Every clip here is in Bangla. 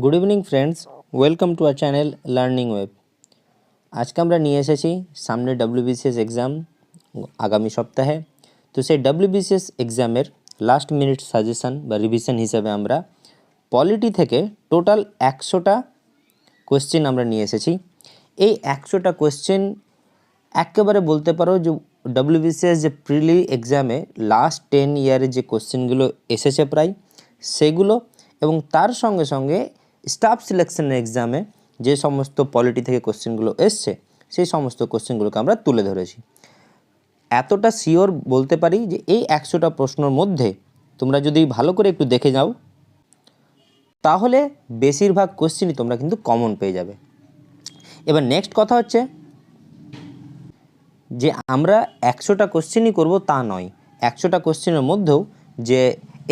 Good evening friends, welcome to our channel learning web. আজকে আমরা নিয়ে এসেছি সামনে WBCS এক্সাম আগামী সপ্তাহে। তো সেই WBCS এক্সামের লাস্ট মিনিট সাজেশন বা রিভিশন হিসেবে আমরা পলিটি থেকে টোটাল 100টা কোয়েশ্চেন আমরা নিয়ে এসেছি। এই 100টা কোয়েশ্চেন একেবারে বলতে পারো যে WBCS যে প্রিলি এক্সামে লাস্ট 10 ইয়ারে যে কোয়েশ্চেনগুলো এসেছে প্রায় সেগুলো, এবং তার সঙ্গে সঙ্গে স্টাফ সিলেকশনের এক্সামে যে সমস্ত পলিটি থেকে কোশ্চেনগুলো এসছে সেই সমস্ত কোশ্চেনগুলোকে আমরা তুলে ধরেছি। এতটা শিওর বলতে পারি যে এই 100টা প্রশ্নের মধ্যে তোমরা যদি ভালো করে একটু দেখে যাও তাহলে বেশিরভাগ কোশ্চেনই তোমরা কিন্তু কমন পেয়ে যাবে। এবার নেক্সট কথা হচ্ছে যে আমরা 100টা কোশ্চেনই করব তা নয়, 100টা কোশ্চেনের মধ্যেও যে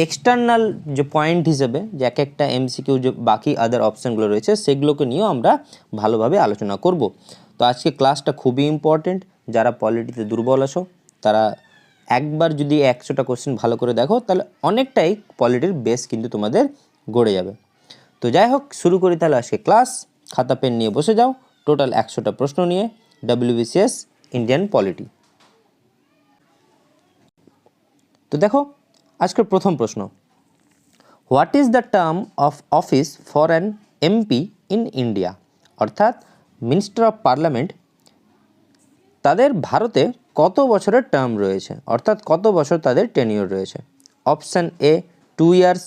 এক্সটার্নাল যে পয়েন্ট হিসেবে যে এক একটা MCQ যে বাকি আদার অপশানগুলো রয়েছে সেগুলোকে নিয়েও আমরা ভালোভাবে আলোচনা করব। তো আজকে ক্লাসটা খুবই ইম্পর্টেন্ট। যারা পলিটিতে দুর্বল আছো তারা একবার যদি 100টা কোশ্চেন ভালো করে দেখো তাহলে অনেকটাই পলিটির বেস কিন্তু তোমাদের গড়ে যাবে। তো যাই হোক, শুরু করি তাহলে আজকে ক্লাস। খাতা পেন নিয়ে বসে যাও। টোটাল 100টা প্রশ্ন নিয়ে WBCS ইন্ডিয়ান পলিটি। তো দেখো আজকের প্রথম প্রশ্ন, what is the term of office for an MP in India? অর্থাৎ মিনিস্টার অফ পার্লামেন্ট তাদের ভারতে কত বছরের টার্ম রয়েছে, অর্থাৎ কত বছর তাদের টেনিওর রয়েছে? Option A 2 years,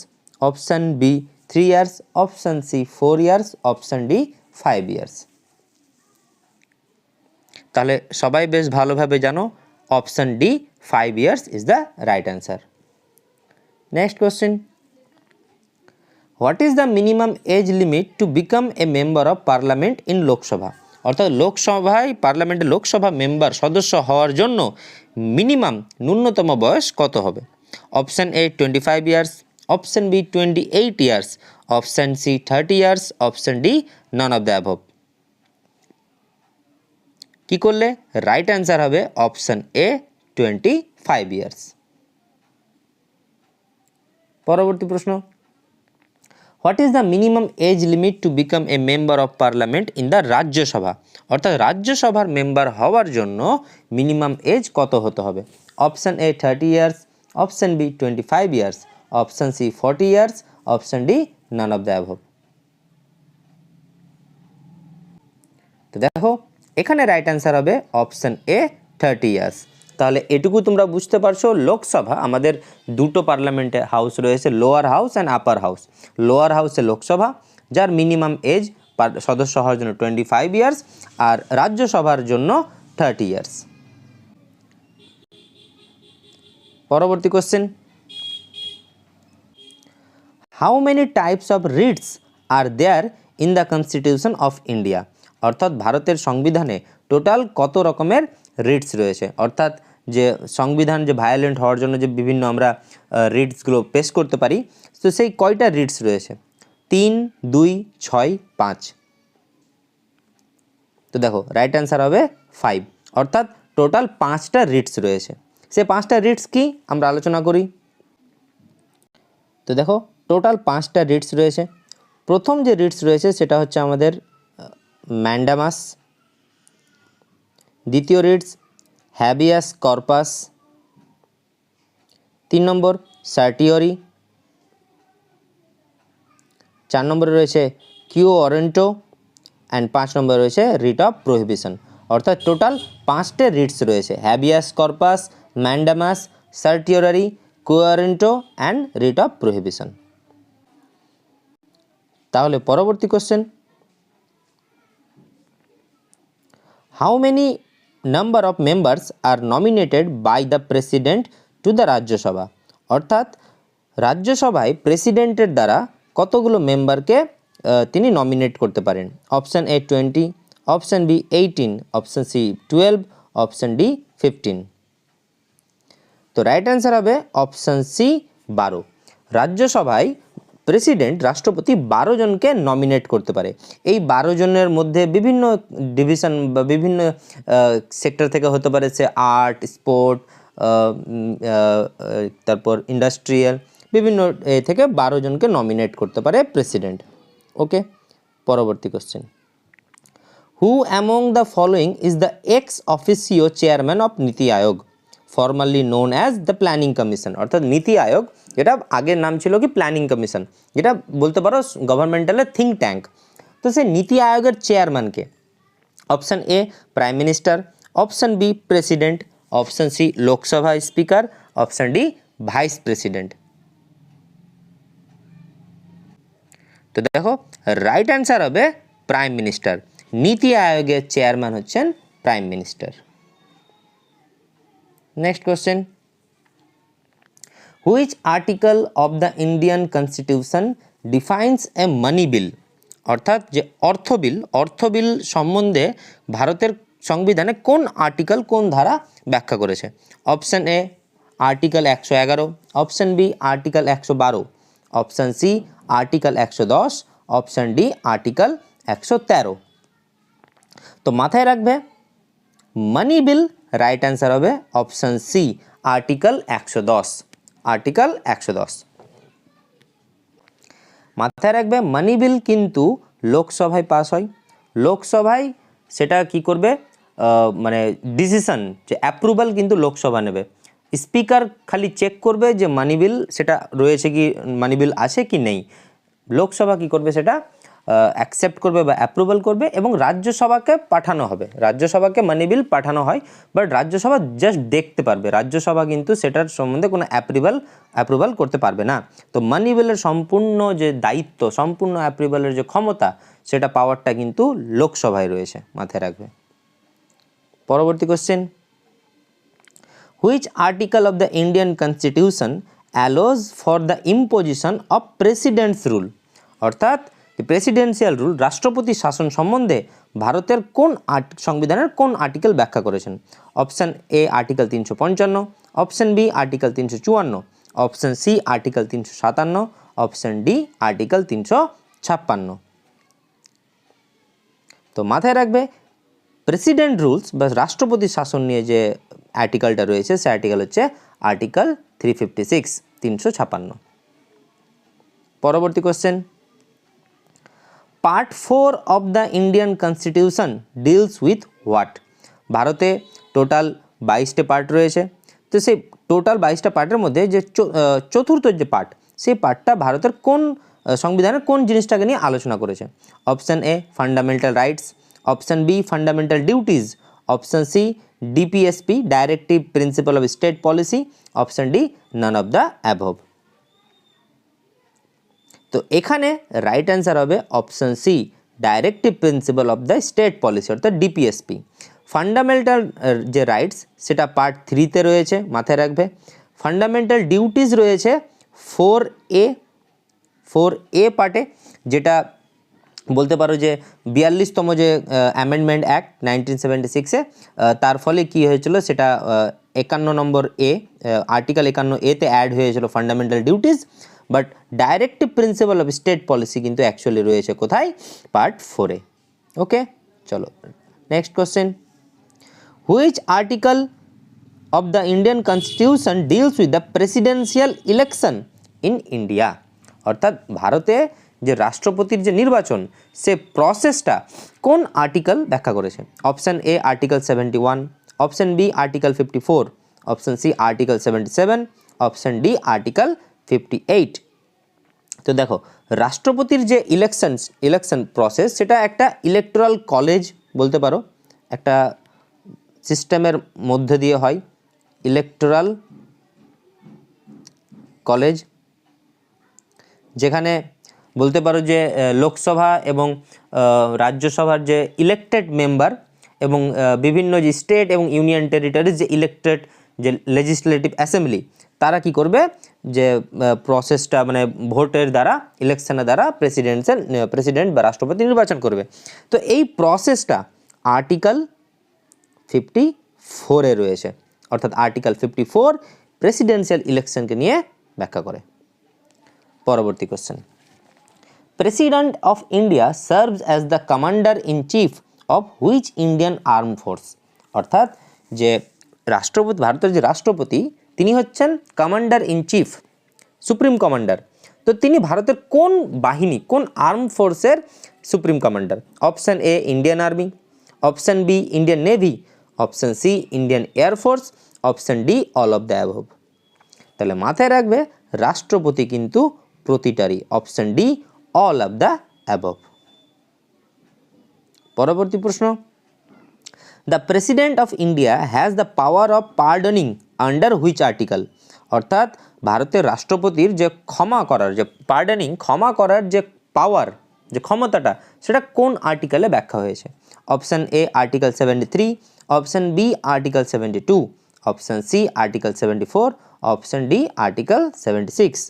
option B 3 years, option C 4 years, option D 5 years. তাহলে সবাই বেশ ভালোভাবে জানো option D 5 years is the right answer. Next question, what is the minimum age limit to become a member of parliament in Lok Sabha? অর্থাৎ লোকসভায় পার্লামেন্টে লোকসভা মেম্বার সদস্য হওয়ার জন্য মিনিমাম ন্যূনতম বয়স কত হবে? Option A 25 years, option B 28 years, option C 30 years, option D none of the above. কী করলে রাইট অ্যান্সার হবে অপশান A 25 ইয়ার্স। পরবর্তী প্রশ্ন, what is the minimum age limit to become a member of parliament in the Rajya Sabha? অর্থাৎ রাজ্যসভার মেম্বার হওয়ার জন্য মিনিমাম এজ কত হতে হবে? Option A 30 years, option B 25 years, option C 40 years, option D none of the above. তো দেখো এখানে রাইট অ্যান্সার হবে অপশান A 30 ইয়ার্স। তাহলে এটুকু তোমরা বুঝতে পারছো লোকসভা আমাদের দুটো পার্লামেন্টে হাউস রয়েছে, lower house and upper house. Lower হাউসে লোকসভা যার মিনিমাম এজ সদস্য হওয়ার জন্য 25 ইয়ার্স, আর রাজ্যসভার জন্য 30 ইয়ার্স। পরবর্তী question, how many types of writs are there in the constitution of India? অর্থাৎ ভারতের সংবিধানে টোটাল কত রকমের রিটস রয়েছে? অর্থাৎ যে সংবিধান যে ভায়োলেন্ট হওয়ার জন্য যে বিভিন্ন আমরা রিটসগুলো পেশ করতে পারি, তো সেই কয়টা রিটস রয়েছে? 3, 2, 6, 5। তো দেখো রাইট অ্যান্সার হবে 5, অর্থাৎ টোটাল 5টা রিটস রয়েছে। সে 5টা রিটস কি আমরা আলোচনা করি। তো দেখো টোটাল 5টা রিটস রয়েছে। প্রথম যে রিটস রয়েছে সেটা হচ্ছে আমাদের ম্যান্ডামাস, দ্বিতীয় রিটস হ্যাবিয়াস কর্পাস, 3 নম্বর সার্টিওরি, 4 নম্বরে রয়েছে কিউ ওয়ারেন্টো, অ্যান্ড 5 নম্বরে রয়েছে রিট অফ প্রোহিবিশন। অর্থাৎ টোটাল 5টে রিটস রয়েছে, habeas corpus, mandamus, certiorari, quo warranto and writ of prohibition. তাহলে পরবর্তী question, how many number of members are nominated by the president to the Rajya Sabha? অর্থাৎ রাজ্যসভায় প্রেসিডেন্টের দ্বারা কতগুলো মেম্বারকে তিনি নমিনেট করতে পারেন? Option A 20, option B 18, option C 12, option D 15। তো রাইট অ্যান্সার হবে অপশান C 12। রাজ্যসভায় প্রেসিডেন্ট রাষ্ট্রপতি 12 জনকে নমিনেট করতে পারে। এই 12 জনের মধ্যে বিভিন্ন ডিভিশন বা বিভিন্ন সেক্টর থেকে হতে পারে, সে আর্ট, স্পোর্ট, তারপর ইন্ডাস্ট্রিয়াল, বিভিন্ন থেকে 12 জনকে নমিনেট করতে পারে প্রেসিডেন্ট। ওকে, পরবর্তী question, who among the following is the ex officio chairman of NITI Aayog formally known as the planning commission. অর্থাৎ নীতি আয়োগ, যেটা আগের নাম ছিল কি প্ল্যানিং কমিশন, যেটা বলতে পারো গভর্নমেন্টালের থিঙ্ক ট্যাঙ্ক। তো সেই নীতি আয়োগের চেয়ারম্যানকে? Option A prime minister, option B president, option C Lok Sabha speaker, option D vice president. তো দেখো রাইট অ্যান্সার হবে প্রাইম মিনিস্টার। নীতি আয়োগের চেয়ারম্যান হচ্ছেন prime minister. Next question, which article of the Indian constitution defines a money bill? অর্থাৎ যে অর্থ বিল সম্বন্ধে ভারতের সংবিধানে কোন আর্টিকেল, কোন ধারা ব্যাখ্যা করেছে? Option A article 111, option B article 112, option C article 110, option D article 113। তো মাথায় রাখবে মানি বিল, রাইট অ্যান্সার হবে অপশান সি আর্টিকেল 110, আর্টিকেল 110। মাথায় রাখবে মানি বিল কিন্তু লোকসভায় পাস হয়। লোকসভায় সেটা কি করবে, মানে ডিসিশন যে অ্যাপ্রুভাল কিন্তু লোকসভা নেবে। স্পিকার খালি চেক করবে যে মানি বিল সেটা রয়েছে কি, মানি বিল আছে কি নেই। লোকসভা কি করবে, সেটা অ্যাকসেপ্ট করবে বা অ্যাপ্রুভাল করবে এবং রাজ্যসভাকে পাঠানো হবে। রাজ্যসভাকে মানি বিল পাঠানো হয়, বাট রাজ্যসভা জাস্ট দেখতে পারবে। রাজ্যসভা কিন্তু সেটার সম্বন্ধে কোনো অ্যাপ্রুভাল করতে পারবে না। তো মানি বিলের সম্পূর্ণ যে দায়িত্ব, সম্পূর্ণ অ্যাপ্রুভালের যে ক্ষমতা, সেটা পাওয়ারটা কিন্তু লোকসভায় রয়েছে, মাথায় রাখবে। পরবর্তী question, which article of the Indian constitution allows for the imposition of presidents rule? অর্থাৎ প্রেসিডেন্সিয়াল রুল, রাষ্ট্রপতি শাসন সম্বন্ধে ভারতের কোন সংবিধানের কোন আর্টিকেল ব্যাখ্যা করেছেন? Option A article 355, option B article 354, option C article 357, option D article 356। তো মাথায় রাখবে প্রেসিডেন্ট রুলস বা রাষ্ট্রপতি শাসন নিয়ে যে আর্টিকেলটা রয়েছে, সে আর্টিকেল হচ্ছে আর্টিকেল 356, 356। পরবর্তী question, part 4 of the Indian constitution deals with what? ভারতে টোটাল 22টে পার্ট রয়েছে। তো সেই টোটাল 22টা পার্টের মধ্যে যে চতুর্থ যে পার্ট, সেই পার্টটা ভারতের কোন সংবিধানের কোন জিনিসটাকে নিয়ে আলোচনা করেছে? Option A fundamental rights, option B fundamental duties, option C DPSP directive principle of state policy, option D none of the above. তো এখানে রাইট অ্যান্সার হবে option C directive principle of the state policy, অর্থাৎ ডিপিএসপি। ফান্ডামেন্টাল যে রাইটস সেটা পার্ট 3তে রয়েছে, মাথায় রাখবে। ফান্ডামেন্টাল ডিউটিস রয়েছে 4A পার্টে, যেটা বলতে পারো যে 42তম যে অ্যামেন্ডমেন্ট অ্যাক্ট 1976-এ, তার ফলে কি হয়েছিল, সেটা 51 নম্বর এ, আর্টিকেল 51A-তে অ্যাড হয়েছিল fundamental duties. But directive principle of state policy কিন্তু অ্যাকচুয়ালি রয়েছে কোথায়? পার্ট 4-এ। ওকে, চলো next question, which article of the Indian constitution deals with the presidential election in India? অর্থাৎ ভারতে যে রাষ্ট্রপতির যে নির্বাচন, সে প্রসেসটা কোন আর্টিকেল ব্যাখ্যা করেছে? Option A article 71, option B article 54, option C article 77, option D article 58। তো দেখো রাষ্ট্রপতির যে ইলেকশন প্রসেস, সেটা একটা ইলেকটোরাল কলেজ বলতে পারো, একটা সিস্টেমের মধ্যে দিয়ে হয়। ইলেকটোরাল কলেজ, যেখানে বলতে পারো যে লোকসভা এবং রাজ্যসভার যে ইলেকটেড মেম্বার এবং বিভিন্ন যে স্টেট এবং ইউনিয়ন টেরিটরিজ যে ইলেকটেড যে লেজিসলেটিভ অ্যাসেম্বলি, তারা কি করবে, যে প্রসেসটা মানে ভোটের দ্বারা, ইলেকশনের দ্বারা প্রেসিডেন্ট বা রাষ্ট্রপতি নির্বাচন করবে। তো এই প্রসেসটা আর্টিকেল 54-এ রয়েছে, অর্থাৎ আর্টিকেল 54 প্রেসিডেন্সিয়াল ইলেকশনকে নিয়ে ব্যাখ্যা করে। পরবর্তী question, president of India serves as the commander in chief of which Indian arm force? অর্থাৎ যে রাষ্ট্রপতি, ভারতের যে রাষ্ট্রপতি, তিনি হচ্ছেন commander in chief, supreme commander. তো তিনি ভারতের কোন বাহিনী, কোন আর্ম ফোর্সের supreme commander? Option A Indian army, option B Indian navy, option C Indian air force, option D all of the above. তাহলে মাথায় রাখবে রাষ্ট্রপতি কিন্তু প্রতিটারই, option D all of the above. পরবর্তী প্রশ্ন, the president of India has the power of pardoning under which article? অর্থাৎ ভারতের রাষ্ট্রপতির যে ক্ষমা করার, যে পার্ডনিং ক্ষমা করার যে পাওয়ার, যে ক্ষমতাটা, সেটা কোন আর্টিকেলে ব্যাখ্যা হয়েছে? Option A article 73, option B article 72, option C article 74, option D article 76।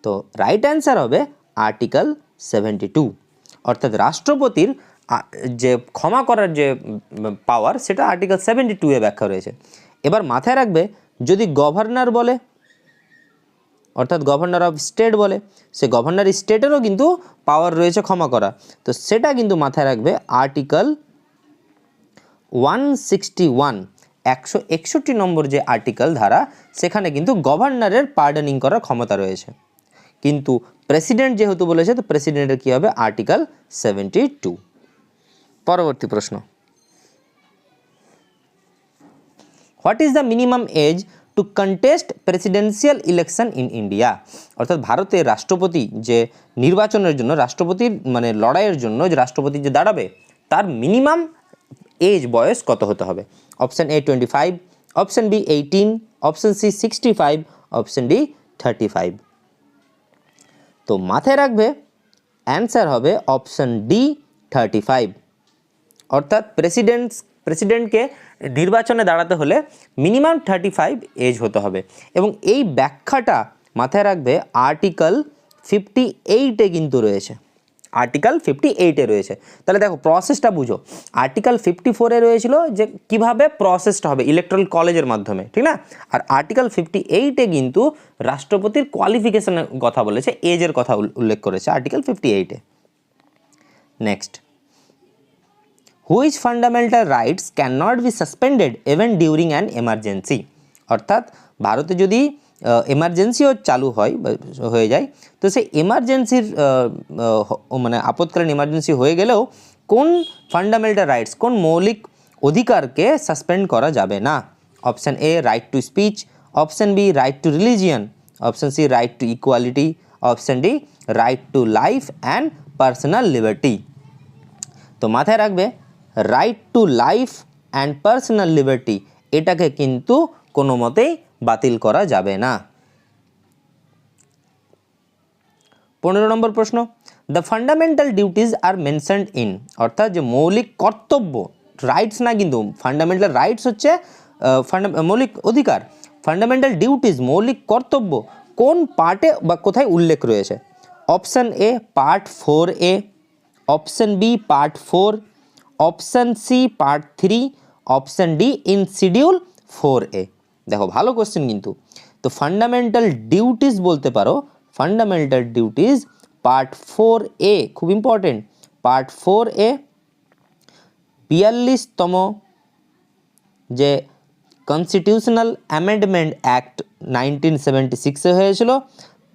তো রাইট অ্যান্সার হবে আর্টিকেল 72। অর্থাৎ রাষ্ট্রপতির যে ক্ষমা করার যে পাওয়ার, সেটা আর্টিকেল 72 এ ব্যাখ্যা রয়েছে। এবার মাথায় রাখবে যদি গভর্নর বলে, অর্থাৎ গভর্নর অফ স্টেট বলে, সে গভর্নর স্টেটেরও কিন্তু পাওয়ার রয়েছে ক্ষমা করা। তো সেটা কিন্তু মাথায় রাখবে আর্টিকেল 161, 161 নম্বর যে আর্টিকেল ধারা, সেখানে কিন্তু গভর্নরের পার্ডনিং করার ক্ষমতা রয়েছে। কিন্তু প্রেসিডেন্ট যেহেতু বলেছে, তো প্রেসিডেন্টের কী হবে? আর্টিকেল 72। পরবর্তী প্রশ্ন, what is the minimum age to contest presidential election in India? অর্থাৎ ভারতের রাষ্ট্রপতি যে নির্বাচনের জন্য, রাষ্ট্রপতির মানে লড়াইয়ের জন্য যে রাষ্ট্রপতি যে দাঁড়াবে, তার মিনিমাম এজ, বয়স কত হতে হবে? Option A 25, option B 18, option C 65, option D 35। তো মাথায় রাখবে অ্যান্সার হবে অপশন ডি 35। অর্থাৎ প্রেসিডেন্টকে নির্বাচনে দাঁড়াতে হলে মিনিমাম 35 এজ হতে হবে। এবং এই ব্যাখ্যাটা মাথায় রাখবে আর্টিকেল 58-এ কিন্তু রয়েছে, আর্টিকেল 58-এ রয়েছে। তাহলে দেখো প্রসেসটা বুঝো, আর্টিকেল 54-এ রয়েছিল যে কিভাবে প্রসেসটা হবে ইলেকট্রাল কলেজের মাধ্যমে, ঠিক না? আর আর্টিকেল 58-এ কিন্তু রাষ্ট্রপতির কোয়ালিফিকেশনের কথা বলেছে, এজের কথা উল্লেখ করেছে আর্টিকেল 58-এ। Next, which fundamental rights can not be suspended even during an emergency? অর্থাৎ ভারতে যদি এমার্জেন্সিও চালু হয়ে যায়, তো সেই এমার্জেন্সির মানে আপৎকালীন এমার্জেন্সি হয়ে গেলেও কোন ফান্ডামেন্টাল রাইটস, কোন মৌলিক অধিকারকে সাসপেন্ড করা যাবে না? Option A right to speech, option B right to religion, option C right to equality, option D right to life and personal liberty. তো মাথায় রাখবে right to life and personal liberty, এটাকে কিন্তু কোনো মতেই বাতিল করা যাবে না। 15 নম্বর প্রশ্ন, the fundamental duties are mentioned in? অর্থাৎ যে মৌলিক কর্তব্য, রাইটস না কিন্তু, ফান্ডামেন্টাল রাইটস হচ্ছে মৌলিক অধিকার, ফান্ডামেন্টাল ডিউটিজ মৌলিক কর্তব্য কোন পার্টে বা কোথায় উল্লেখ রয়েছে? Option A part 4A, option B part 4, option C part 3, option D in schedule 4A। দেখো ভালো কোশ্চেন কিন্তু। তো ফান্ডামেন্টাল ডিউটিস বলতে পারো, ফান্ডামেন্টাল ডিউটিস পার্ট 4A, খুব ইম্পর্টেন্ট, পার্ট 4A 42তম যে কনস্টিটিউশনাল অ্যামেন্ডমেন্ট অ্যাক্ট 1976-এ হয়েছিল,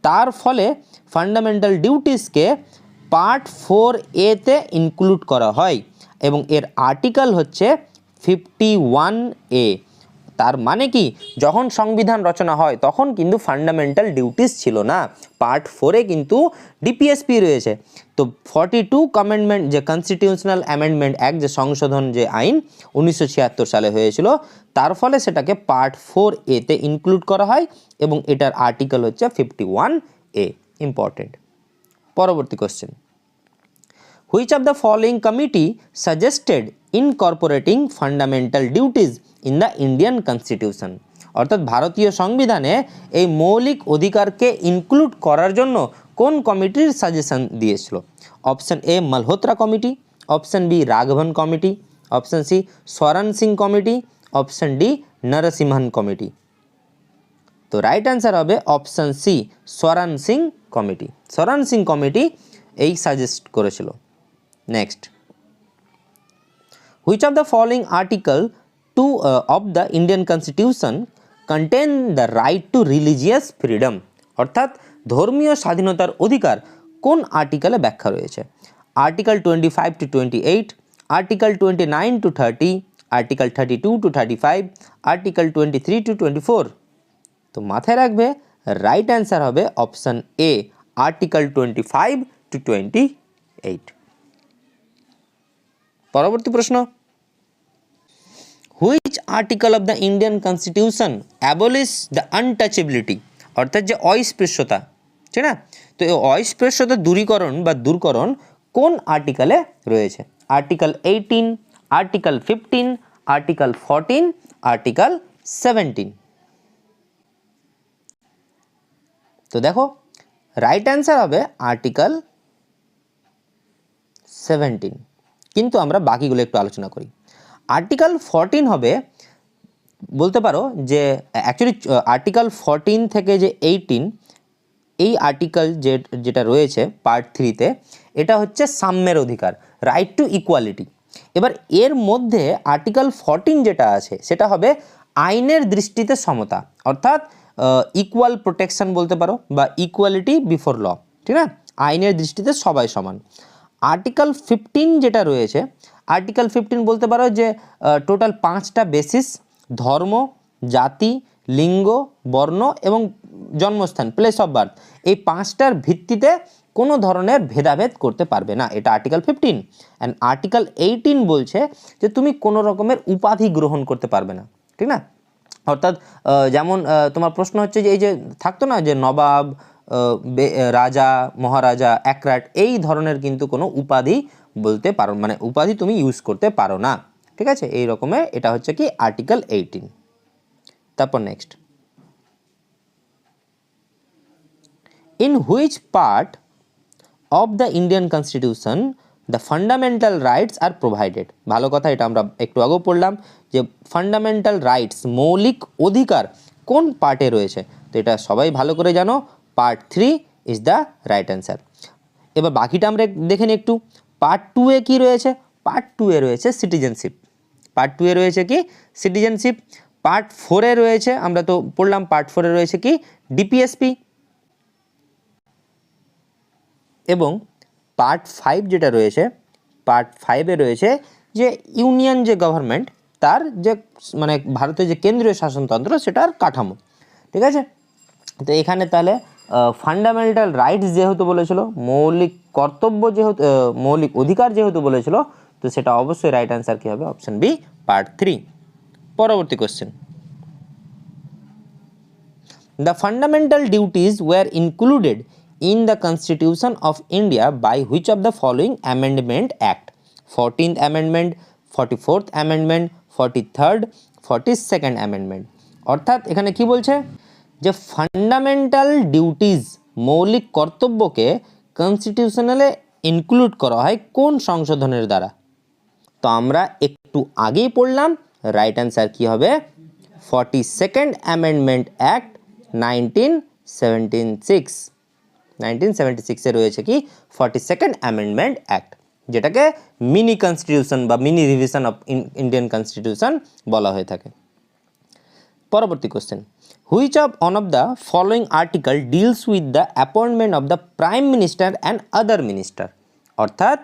তার ফলে ফান্ডামেন্টাল ডিউটিসকে পার্ট 4A-তে ইনক্লুড করা হয় এবং এর আর্টিকেল হচ্ছে 51A। তার মানে কি, যখন সংবিধান রচনা হয় তখন কিন্তু ফান্ডামেন্টাল ডিউটিস ছিল না, পার্ট 4-এ কিন্তু ডিপিএসপি রয়েছে। তো 42 কমেন্ডমেন্ট যে কনস্টিটিউশনাল অ্যামেন্ডমেন্ট অ্যাক্ট, যে সংশোধন যে আইন 1976 সালে হয়েছিল, তার ফলে সেটাকে পার্ট 4A-তে ইনক্লুড করা হয় এবং এটার আর্টিকেল হচ্ছে 51A। ইম্পর্টেন্ট। পরবর্তী question, which of the following committee suggested incorporating fundamental duties in the Indian constitution? অর্থাৎ ভারতীয় সংবিধানে এই মৌলিক অধিকারকে ইনক্লুড করার জন্য কোন কমিটির সাজেশন দিয়েছিল? Option A Malhotra committee, option B Raghavan committee, option C Swaran Singh committee, option D Narasimhan committee. তো রাইট অ্যান্সার হবে option C Swaran Singh committee. Swaran Singh committee এই সাজেস্ট করেছিল। Next, which of the following article of the Indian Constitution contain the right to religious freedom? অর্থাৎ ধর্মীয় স্বাধীনতার অধিকার কোন আর্টিকেলে ব্যাখ্যা রয়েছে? Article 25 to 28, article 29 to 30, article 32 to 35, article 23 to 24। তো মাথায় রাখবে রাইট অ্যান্সার হবে অপশান এ, আর্টিকেল 25 to 28। পরবর্তী প্রশ্ন, which article of the Indian constitution abolish the untouchability, অর্থাৎ যে অস্পৃশ্যতা, ঠিক না? তো এই অস্পৃশ্যতা দূরীকরণ বা দূরকরণ কোন আর্টিকেলে রয়েছে? Article 18, article 15, article 14, article 17। তো দেখো রাইট অ্যান্সার হবে আর্টিকেল 17, কিন্তু আমরা বাকিগুলো একটু আলোচনা করি। আর্টিকেল 14 হবে, বলতে পারো যে অ্যাকচুয়ালি আর্টিকেল 14 থেকে যে 18, এই আর্টিকেল যেটা রয়েছে পার্ট 3-তে, এটা হচ্ছে সাম্যের অধিকার, রাইট টু ইকুয়ালিটি। এবার এর মধ্যে আর্টিকেল 14 যেটা আছে সেটা হবে আইনের দৃষ্টিতে সমতা, অর্থাৎ ইকুয়াল প্রোটেকশন বলতে পারো, বা ইকুয়ালিটি বিফোর ল, ঠিক না? আইনের দৃষ্টিতে সবাই সমান। আর্টিকেল 15 যেটা রয়েছে, আর্টিকেল 15 বলতে পারো যে টোটাল 5টা বেসিস, ধর্ম, জাতি, লিঙ্গ, বর্ণ এবং জন্মস্থান, প্লেস অফ বার্থ, এই 5টার ভিত্তিতে কোনো ধরনের ভেদাভেদ করতে পারবে না, এটা আর্টিকেল 15। অ্যান্ড আর্টিকেল 18 বলছে যে তুমি কোনো রকমের উপাধি গ্রহণ করতে পারবে না, ঠিক না? অর্থাৎ যেমন তোমার প্রশ্ন হচ্ছে যে এই যে থাকতো না যে নবাব, রাজা, মহারাজা, একরাট, এই ধরনের কিন্তু কোনো উপাধি বলতে পারো, মানে উপাধি তুমি ইউজ করতে পারো না, ঠিক আছে? এই রকমের এটা হচ্ছে কি আর্টিকেল 18। তারপর next, in which part of the Indian constitution the fundamental rights R provided? ভালো কথা, এটা আমরা একটু আগেও পড়লাম যে ফান্ডামেন্টাল রাইটস, মৌলিক অধিকার কোন পার্টে রয়েছে? তো এটা সবাই ভালো করে জানো, part 3 is the right answer. এবার বাকিটা আমরা দেখে নিই একটু। পার্ট 2-এ কী রয়েছে? পার্ট 2-এ রয়েছে সিটিজেনশিপ। পার্ট 2-এ রয়েছে কি? সিটিজেনশিপ। পার্ট 4-এ রয়েছে, আমরা তো পড়লাম, পার্ট 4-এ রয়েছে কি? ডিপিএসপি। এবং পার্ট 5 যেটা রয়েছে, পার্ট 5-এ রয়েছে যে ইউনিয়ন যে গভর্নমেন্ট, তার যে মানে ভারতের যে কেন্দ্রীয় শাসনতন্ত্র, সেটার কাঠামো, ঠিক আছে? তো এখানে তাহলে ফান্ডামেন্টাল রাইটস যেহেতু বলেছিল, মৌলিক কর্তব্য যেহেতু, মৌলিক অধিকার যেহেতু বলেছিল, তো সেটা অবশ্যই রাইট অ্যান্সার কী হবে? Option B, part 3। পরবর্তী question, the fundamental duties were included in the Constitution of India by which of the following Amendment Act? 14th Amendment, 44th Amendment, 43rd, 42nd Amendment। অর্থাৎ এখানে কি বলছে যে ফান্ডামেন্টাল ডিউটিজ, মৌলিক কর্তব্যকে কনস্টিটিউশনালে ইনক্লুড করা হয় কোন সংশোধনের দ্বারা? তো আমরা একটু আগেই পড়লাম, রাইট অ্যান্সার কি হবে? 42nd Amendment Act 1976। 1976-এ রয়েছে কি? 42nd Amendment Act, যেটাকে মিনি কনস্টিটিউশন বা mini revision of Indian constitution বলা হয়ে থাকে। পরবর্তী question, which one of the following article deals with the appointment of the prime minister and other minister? অর্থাৎ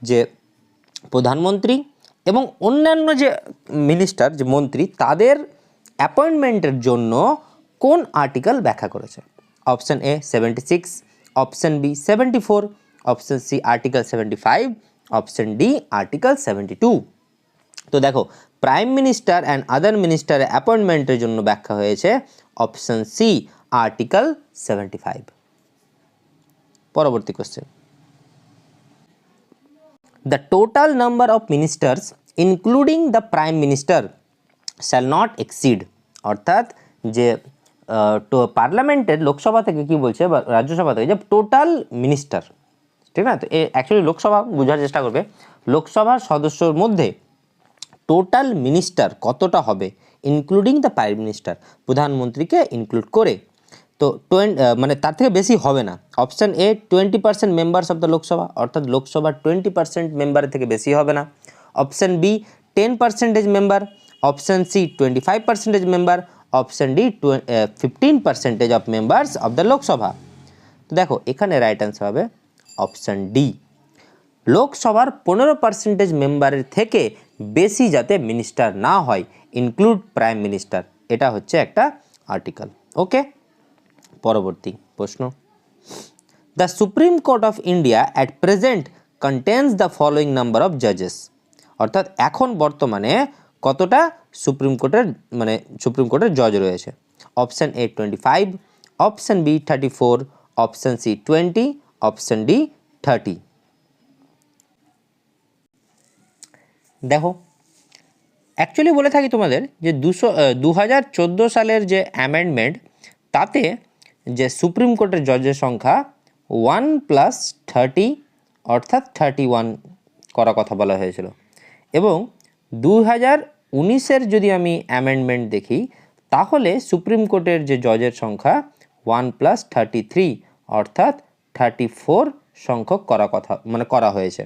যে প্রধানমন্ত্রী এবং অন্যান্য যে মিনিস্টার, যে মন্ত্রী, তাদের অ্যাপয়েন্টমেন্টের জন্য কোন আর্টিকেল ব্যাখ্যা করেছে? Option A 76, option B 74, option C article 75, option D article 72। তো দেখো, প্রাইম মিনিস্টার অ্যান্ড আদার মিনিস্টারের অ্যাপয়েন্টমেন্টের জন্য ব্যাখ্যা হয়েছে অপশন সি, আর্টিকেল 75। পরবর্তী question, the total number of ministers including the prime minister shall not exceed. অর্থাৎ যে পার্লামেন্টের, লোকসভা থেকে কি বলছে, বা রাজ্যসভা থেকে, যে টোটাল মিনিস্টার, ঠিক না? তো অ্যাকচুয়ালি লোকসভা বোঝার চেষ্টা করবে, লোকসভার সদস্যর মধ্যে টোটাল মিনিস্টার কতটা হবে, ইনক্লুডিং দ্য প্রাইম মিনিস্টার, প্রধানমন্ত্রীকে ইনক্লুড করে। তো মানে তার থেকে বেশি হবে না। Option A 20% members of the Lok Sabha, অর্থাৎ লোকসভার 20% মেম্বারের থেকে বেশি হবে না। Option B 10% member, option C 25% member, option D 15% of members of the Lok Sabha. তো দেখো এখানে রাইট অ্যান্সার হবে অপশান ডি, লোকসভার 15% মেম্বারের থেকে বেশি যাতে মিনিস্টার না হয়, ইনক্লুড প্রাইম মিনিস্টার, এটা হচ্ছে একটা আর্টিকেল। ওকে, পরবর্তী প্রশ্ন, the supreme court of India at present contains the following number of জাজেস, অর্থাৎ এখন বর্তমানে কতটা সুপ্রিম কোর্টের জজ রয়েছে? Option A 25, option B 34, option C 20, option D 30। দেখো অ্যাকচুয়ালি বলে থাকি তোমাদের যে 2014 সালের যে অ্যামেন্ডমেন্ট, তাতে যে সুপ্রিম কোর্টের জজের সংখ্যা 1+30 অর্থাৎ 31 করার কথা বলা হয়েছিল, এবং 2019-এর যদি আমি অ্যামেন্ডমেন্ট দেখি তাহলে সুপ্রিম কোর্টের যে জজের সংখ্যা 1+33 অর্থাৎ 34 সংখ্যক করা হয়েছে।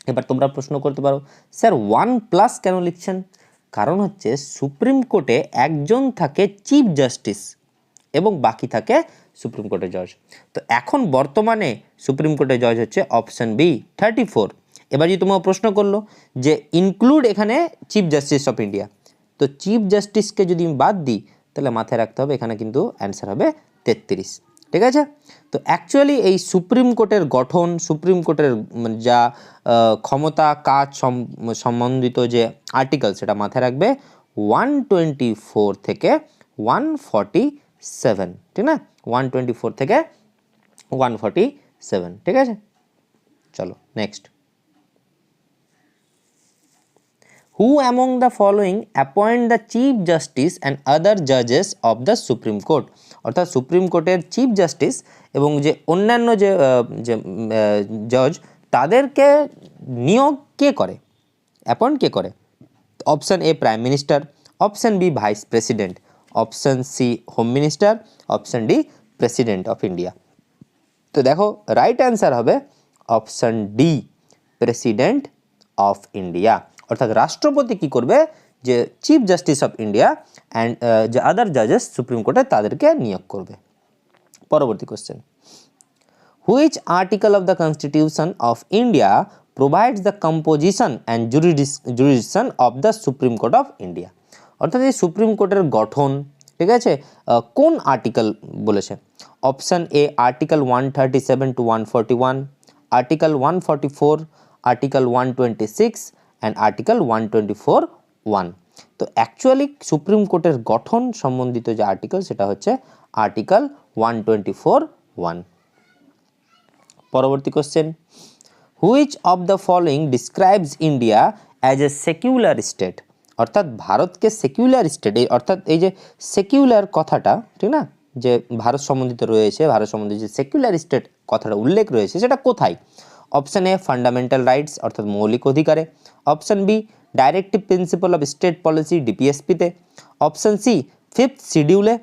এবার তোমরা প্রশ্ন করতে পারো, স্যার 1+ কেন লিখছেন? কারণ হচ্ছে সুপ্রিম কোর্টে একজন থাকে চিফ জাস্টিস এবং বাকি থাকে সুপ্রিম কোর্টের জজ। তো এখন বর্তমানে সুপ্রিম কোর্টের জজ হচ্ছে অপশান বি 34। এবার যদি তোমার প্রশ্ন করলো যে ইনক্লুড এখানে চিফ জাস্টিস অফ ইন্ডিয়া, তো চিফ জাস্টিসকে যদি বাদ দিই তাহলে মাথায় রাখতে হবে এখানে কিন্তু অ্যান্সার হবে 33। ঠিক আছে, তো অ্যাকচুয়ালি এই সুপ্রিম কোর্টের গঠন, সুপ্রিম কোর্টের যা ক্ষমতা কাজ সম্বন্ধিত যে আর্টিকেল, সেটা মাথায় রাখবে 124 থেকে 147, ঠিক না? 124 থেকে 147, ঠিক আছে। চলো next, who among the following appoint the chief justice and other জাজেস অফ দ্য সুপ্রিম কোর্ট, অর্থাৎ সুপ্রিম কোর্টের চিফ জাস্টিস এবং যে অন্যান্য যে জজ, তাদেরকে নিয়োগ কে করে, অ্যাপয়েন্ট কে করে? Option A prime minister, option B vice president, option C home minister, option D president of India. তো দেখো রাইট অ্যান্সার হবে option D, president of India, অর্থাৎ রাষ্ট্রপতি কি করবে, যে chief justice of India and যে আদার জাজেস সুপ্রিম কোর্টে তাদেরকে নিয়োগ করবে। পরবর্তী question, which article of the constitution of India provides the composition and jurisdiction of the supreme court of India, অর্থাৎ এই সুপ্রিম কোর্টের গঠন, ঠিক আছে, কোন আর্টিকেল বলেছে? Option A article 137 to 141, article 144, article 126 and article 124(1). তো অ্যাকচুয়ালি সুপ্রিম কোর্টের গঠন সম্বন্ধিত যে আর্টিকেল, সেটা হচ্ছে আর্টিকেল 124(1). পরবর্তী question, which of the following describes India as a secular state, অর্থাৎ ভারতকে সেকুলার স্টেট, অর্থাৎ এই যে সেকুলার কথাটা, ঠিক না, যে ভারত সম্বন্ধিত রয়েছে, ভারত সম্বন্ধিত যে সেকুলার স্টেট কথাটা উল্লেখ রয়েছে, সেটা কোথায়? অপশান এ ফান্ডামেন্টাল রাইটস অর্থাৎ মৌলিক অধিকারে, option B directive principle of state policy ডিপিএসপিতে, অপশান সি 5th শিডিউলে,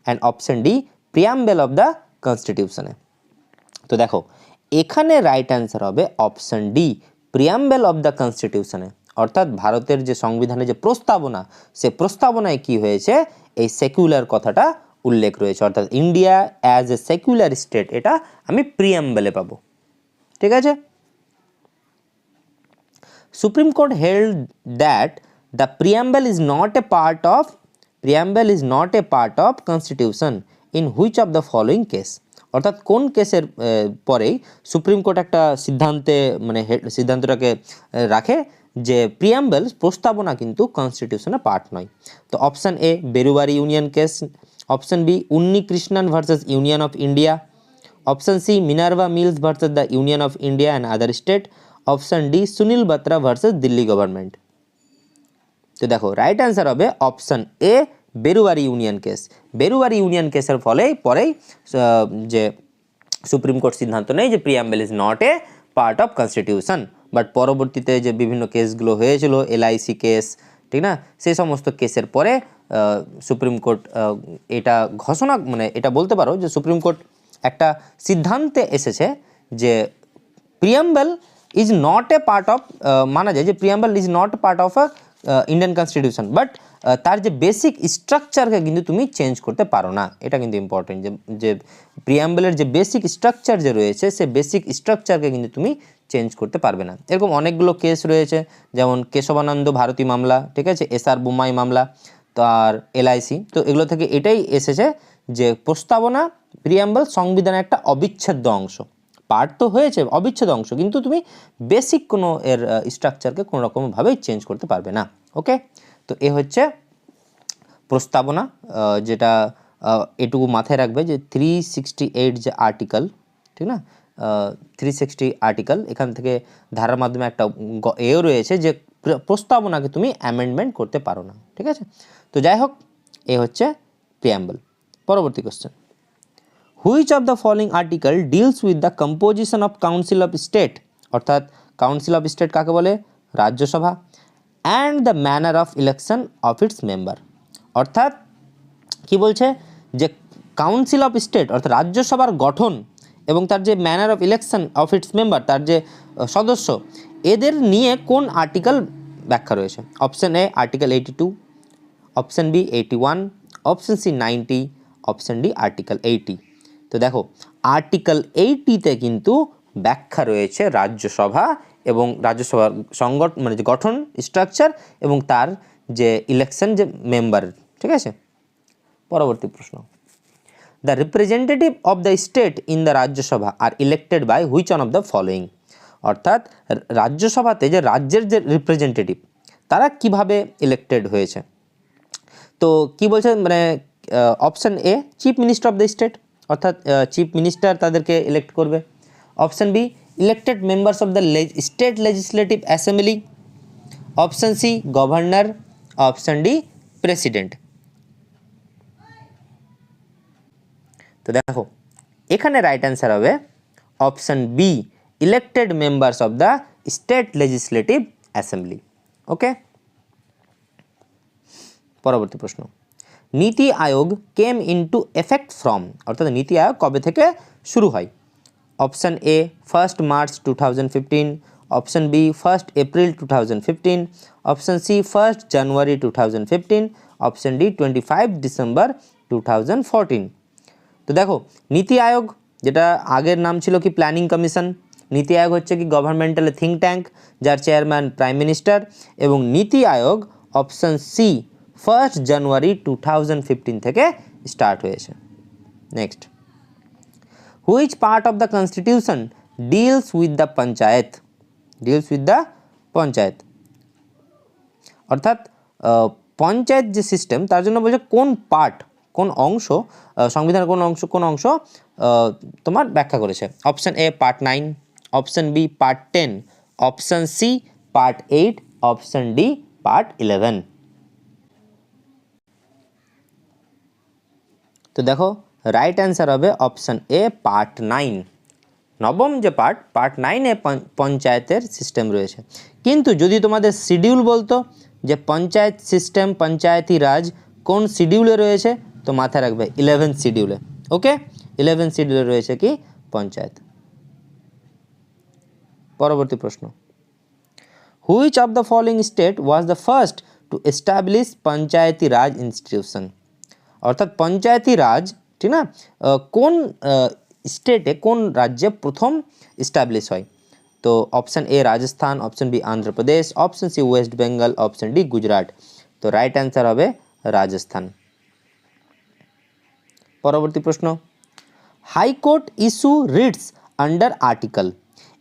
and option D preamble of the কনস্টিটিউশনে। তো দেখো এখানে রাইট অ্যান্সার হবে option D, preamble of the কনস্টিটিউশনে, অর্থাৎ ভারতের যে সংবিধানের যে প্রস্তাবনা, সে প্রস্তাবনায় কি হয়েছে, এই সেকুলার কথাটা উল্লেখ রয়েছে, অর্থাৎ India as a secular state, এটা আমি প্রিয়াম্বেলে পাবো। ঠিক আছে, supreme court held that the preamble is not a part of constitution in which of the following case, অর্থাৎ কোন কেসের পরেই সুপ্রিম কোর্ট একটা সিদ্ধান্তটাকে রাখে যে প্রিয়াম্বেল প্রস্তাবনা কিন্তু কনস্টিটিউশনের পার্ট নয়। তো option A Berubari union case, option B Unni Krishnan versus union of India, option C Minerva mills versus the union of India and other state, option D Sunil Batra versus Delhi government. তো দেখো রাইট অ্যান্সার হবে option A Berubari union case. Berubari union কেসের পরেই যে সুপ্রিম কোর্ট সিদ্ধান্ত নেয় যে preamble is not a part of constitution, but পরবর্তীতে যে বিভিন্ন কেসগুলো হয়েছিল, এলআইসি কেস, ঠিক না, সেই সমস্ত কেসের পরে সুপ্রিম কোর্ট এটা ঘোষণা, এটা বলতে পারো যে সুপ্রিম কোর্ট একটা সিদ্ধান্তে এসেছে যে preamble is not a part of, মানা যায় যে preamble is not part of Indian constitution, but তার যে বেসিক স্ট্রাকচারকে কিন্তু তুমি চেঞ্জ করতে পারো না। এটা কিন্তু ইম্পর্টেন্ট যে প্রিয়াম্বলের যে বেসিক স্ট্রাকচার যে রয়েছে সে বেসিক স্ট্রাকচারকে কিন্তু তুমি চেঞ্জ করতে পারবে না। এরকম অনেকগুলো কেস রয়েছে, যেমন কেশবানন্দ ভারতী মামলা, ঠিক আছে, এসআর বোমাই মামলা, তো আর এলআইসি। তো এগুলো থেকে এটাই এসেছে যে প্রস্তাবনা প্রিয়াম্বল সংবিধানের একটা অবিচ্ছেদ্য অংশ। পার্ট তো হয়েছে অবিচ্ছেদ্য অংশ, কিন্তু তুমি বেসিক কোনো এর স্ট্রাকচারকে কোনো রকমভাবেই চেঞ্জ করতে পারবে না। ওকে, তো এ হচ্ছে প্রস্তাবনা, যেটা এটুকু মাথায় রাখবে যে 368 যে আর্টিকেল, ঠিক না, 360 আর্টিকেল, এখান থেকে ধারার মাধ্যমে একটা এও রয়েছে যে প্রস্তাবনাকে তুমি অ্যামেন্ডমেন্ট করতে পারো না। ঠিক আছে, তো যাই হোক, এ হচ্ছে প্রিয়াম্বল। পরবর্তী question, which of the following article deals with the composition of council of state, অর্থাৎ কাউন্সিল অফ স্টেট কাকে বলে, Rajya Sabha, and the manner of election of its member. অর্থাৎ কি বলছে যে কাউন্সিল অফ স্টেট অর্থাৎ রাজ্যসভার গঠন এবং তার যে manner of election of its member, তার যে সদস্য, এদের নিয়ে কোন আর্টিকেল ব্যাখ্যা রয়েছে। Option A article 82, option B 81, option C 90, option D article 80। তো দেখো আর্টিকেল 80-তে কিন্তু ব্যাখ্যা রয়েছে রাজ্যসভা এবং রাজ্যসভার মানে যে গঠন স্ট্রাকচার এবং তার যে ইলেকশন যে মেম্বার। ঠিক আছে, পরবর্তী প্রশ্ন, the representative of the state in the Rajya Sabha are elected by which one of the following. অর্থাৎ রাজ্যসভাতে যে রাজ্যের যে রিপ্রেজেন্টেটিভ তারা কিভাবে ইলেক্টেড হয়েছে। তো কি বলছে, মানে option A chief minister of the state, অর্থাৎ চিফ মিনিস্টার তাদেরকে ইলেক্ট করবে। Option B elected members of the state legislative assembly. Option C governor. Option D president. তো দেখো এখানে রাইট অ্যান্সার হবে option B elected members of the state legislative assembly. Okay, পরবর্তী প্রশ্ন, Niti Aayog came into effect from, অর্থাৎ নীতি আয়োগ কবে থেকে শুরু হয়। Option A 1 March 2015, option B 1 April 2015, option C 1 January 2015, option D 25 December 2014। তো দেখো নীতি আয়োগ, যেটা আগের নাম ছিল কি প্ল্যানিং কমিশন, নীতি আয়োগ হচ্ছে কি গভর্নমেন্টাল থিঙ্ক ট্যাঙ্ক যার চেয়ারম্যান প্রাইম মিনিস্টার, এবং নীতি আয়োগ অপশন সি 1 জানুয়ারি 2015 থেকে স্টার্ট হয়েছে। Next, which part of the constitution deals with the panchayat, deals with the panchayat, অর্থাৎ পঞ্চায়েত যে সিস্টেম তার জন্য বলছে কোন পার্ট, কোন অংশ, সংবিধানের কোন অংশ তোমার ব্যাখ্যা করেছে। Option A part 9, option B part 10, option C part 8, option D part 11। তো দেখো রাইট অ্যান্সার হবে অপশন এ পার্ট 9। নবম যে পার্ট 9-এ পঞ্চায়েতের সিস্টেম রয়েছে। কিন্তু যদি তোমাদের শিডিউল বলতো যে পঞ্চায়েত সিস্টেম পঞ্চায়েতি রাজ কোন শিডিউলে রয়েছে, তো মাথায় রাখবে 11 শিডিউলে। ওকে, 11 শিডিউলে রয়েছে কি পঞ্চায়েত। পরবর্তী প্রশ্ন, which of the following state was the first to establish Panchayati Raj institution, অর্থাৎ পঞ্চায়েতি রাজ, ঠিক না, কোন স্টেটে কোন রাজ্যে প্রথম এস্টাবলিশ হয়। তো option A Rajasthan, option B Andhra Pradesh, option C West Bengal, option D Gujarat. তো রাইট অ্যান্সার হবে রাজস্থান। পরবর্তী প্রশ্ন, high court issue writs under article.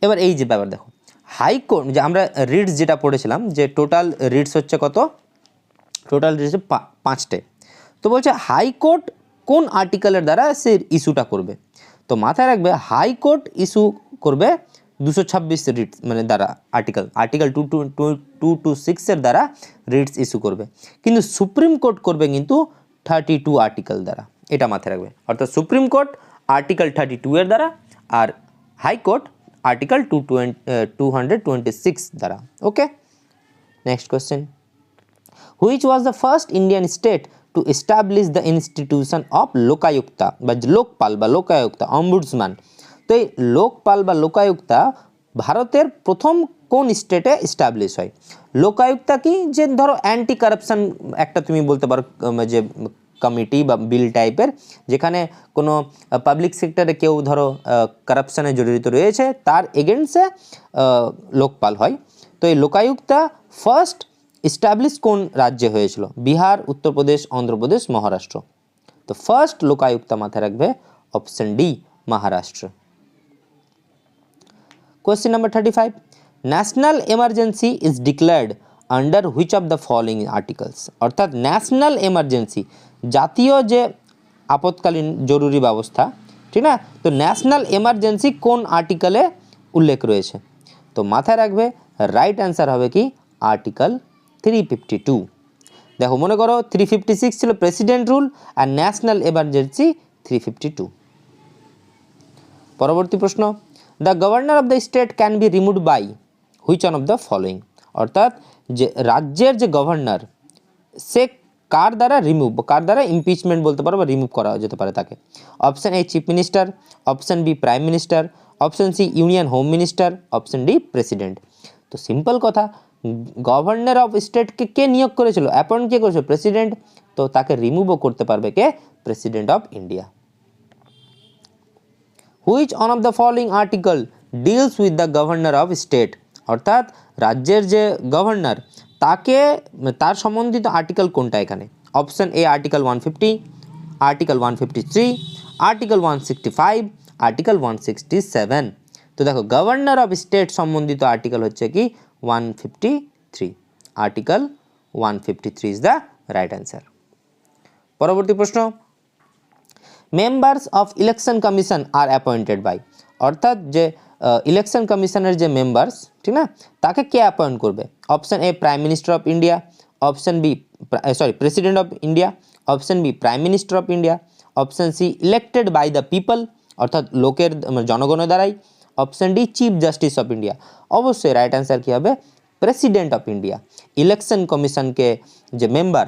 এবার এই যে ব্যাপার দেখো, হাইকোর্ট যে আমরা রিটস যেটা পড়েছিলাম যে টোটাল রিটস হচ্ছে কত, টোটাল রিটস 5টে। তো বলছে হাইকোর্ট কোন আর্টিকেলের দ্বারা সে ইস্যুটা করবে। তো মাথায় রাখবে হাইকোর্ট ইস্যু করবে 226 রিটস মানে দ্বারা আর্টিকেল 226-এর দ্বারা রিটস ইস্যু করবে, কিন্তু সুপ্রিম কোর্ট করবে কিন্তু 32 আর্টিকেল দ্বারা। এটা মাথায় রাখবে, অর্থাৎ সুপ্রিম কোর্ট আর্টিকেল 32-এর দ্বারা আর হাইকোর্ট আর্টিকেল 226 দ্বারা। Okay, next question, which was the first Indian state to establish the institution of Lokayukta বা লোকপাল বা লোকায়ুক্তা অম্বুডসম্যান। তো এই লোকপাল বা লোকায়ুক্তা ভারতের প্রথম কোন স্টেটে এস্টাবলিশ হয়। লোকায়ুক্তা কি, যে ধরো অ্যান্টি কারাপশন একটা তুমি বলতে পারো যে কমিটি বা বিল টাইপের, যেখানে কোনো পাবলিক সেক্টরে কেউ ধরো কারাপশানে জড়িত রয়েছে তার এগেনস্টে লোকপাল হয়। তো এই লোকায়ুক্তা ফার্স্ট এস্টাবলিশ কোন রাজ্যে হয়েছিল? বিহার, উত্তরপ্রদেশ, অন্ধ্রপ্রদেশ, মহারাষ্ট্র। তো ফার্স্ট লোকায়ুক্তা মাথায় রাখবে option D, Maharashtra. Question number 35. National emergency is declared under which of the following articles? অর্থাৎ ন্যাশনাল এমার্জেন্সি, জাতীয় যে আপৎকালীন জরুরি ব্যবস্থা, ঠিক না? তো ন্যাশনাল এমার্জেন্সি কোন আর্টিকেলে উল্লেখ রয়েছে? তো মাথায় রাখবে রাইট অ্যান্সার হবে কি আর্টিকেল 352। দেখো মনে করো 356 ছিল প্রেসিডেন্ট রুল আর ন্যাশনাল এমার্জেন্সি 352। পরবর্তী প্রশ্ন, the governor of the state can be removed by which one of the following? অর্থাৎ যে রাজ্যের যে গভর্নর সে কার দ্বারা কার দ্বারা ইমপিচমেন্ট বলতে পারো বা রিমুভ করা যেতে পারে তাকে? Option A chief minister, option B prime minister, option C union home minister, option D president. তো সিম্পল কথা, গভর্নর অফ স্টেটকে কে নিয়োগ করেছিল, অ্যাপয়েন্ট কে করেছিল? প্রেসিডেন্ট। তো তাকে রিমুভও করতে পারবে কে? President of India. Which one of the following article deals with the governor of state? অর্থাৎ রাজ্যের যে গভর্নর তাকে তার সম্বন্ধিত আর্টিকেল কোনটা এখানে? Option A article 150, article 153, article 165, article 167। তো দেখো গভর্নর অফ স্টেট সম্বন্ধিত আর্টিকেল হচ্ছে কি 153, article 153 is the right answer. পরবর্তী প্রশ্ন, members of election commission are appointed by? অর্থাৎ যে ইলেকশন কমিশনের যে মেম্বার্স, ঠিক না, তাকে কে অ্যাপয়েন্ট করবে? Option A prime minister of India, option B president of India, option B prime minister of India, option C elected by the people অর্থাৎ লোকের জনগণের দ্বারাই, option D chief justice of India. অবশ্যই রাইট অ্যান্সার কী হবে? President of India. ইলেকশন কমিশনকে যে মেম্বার,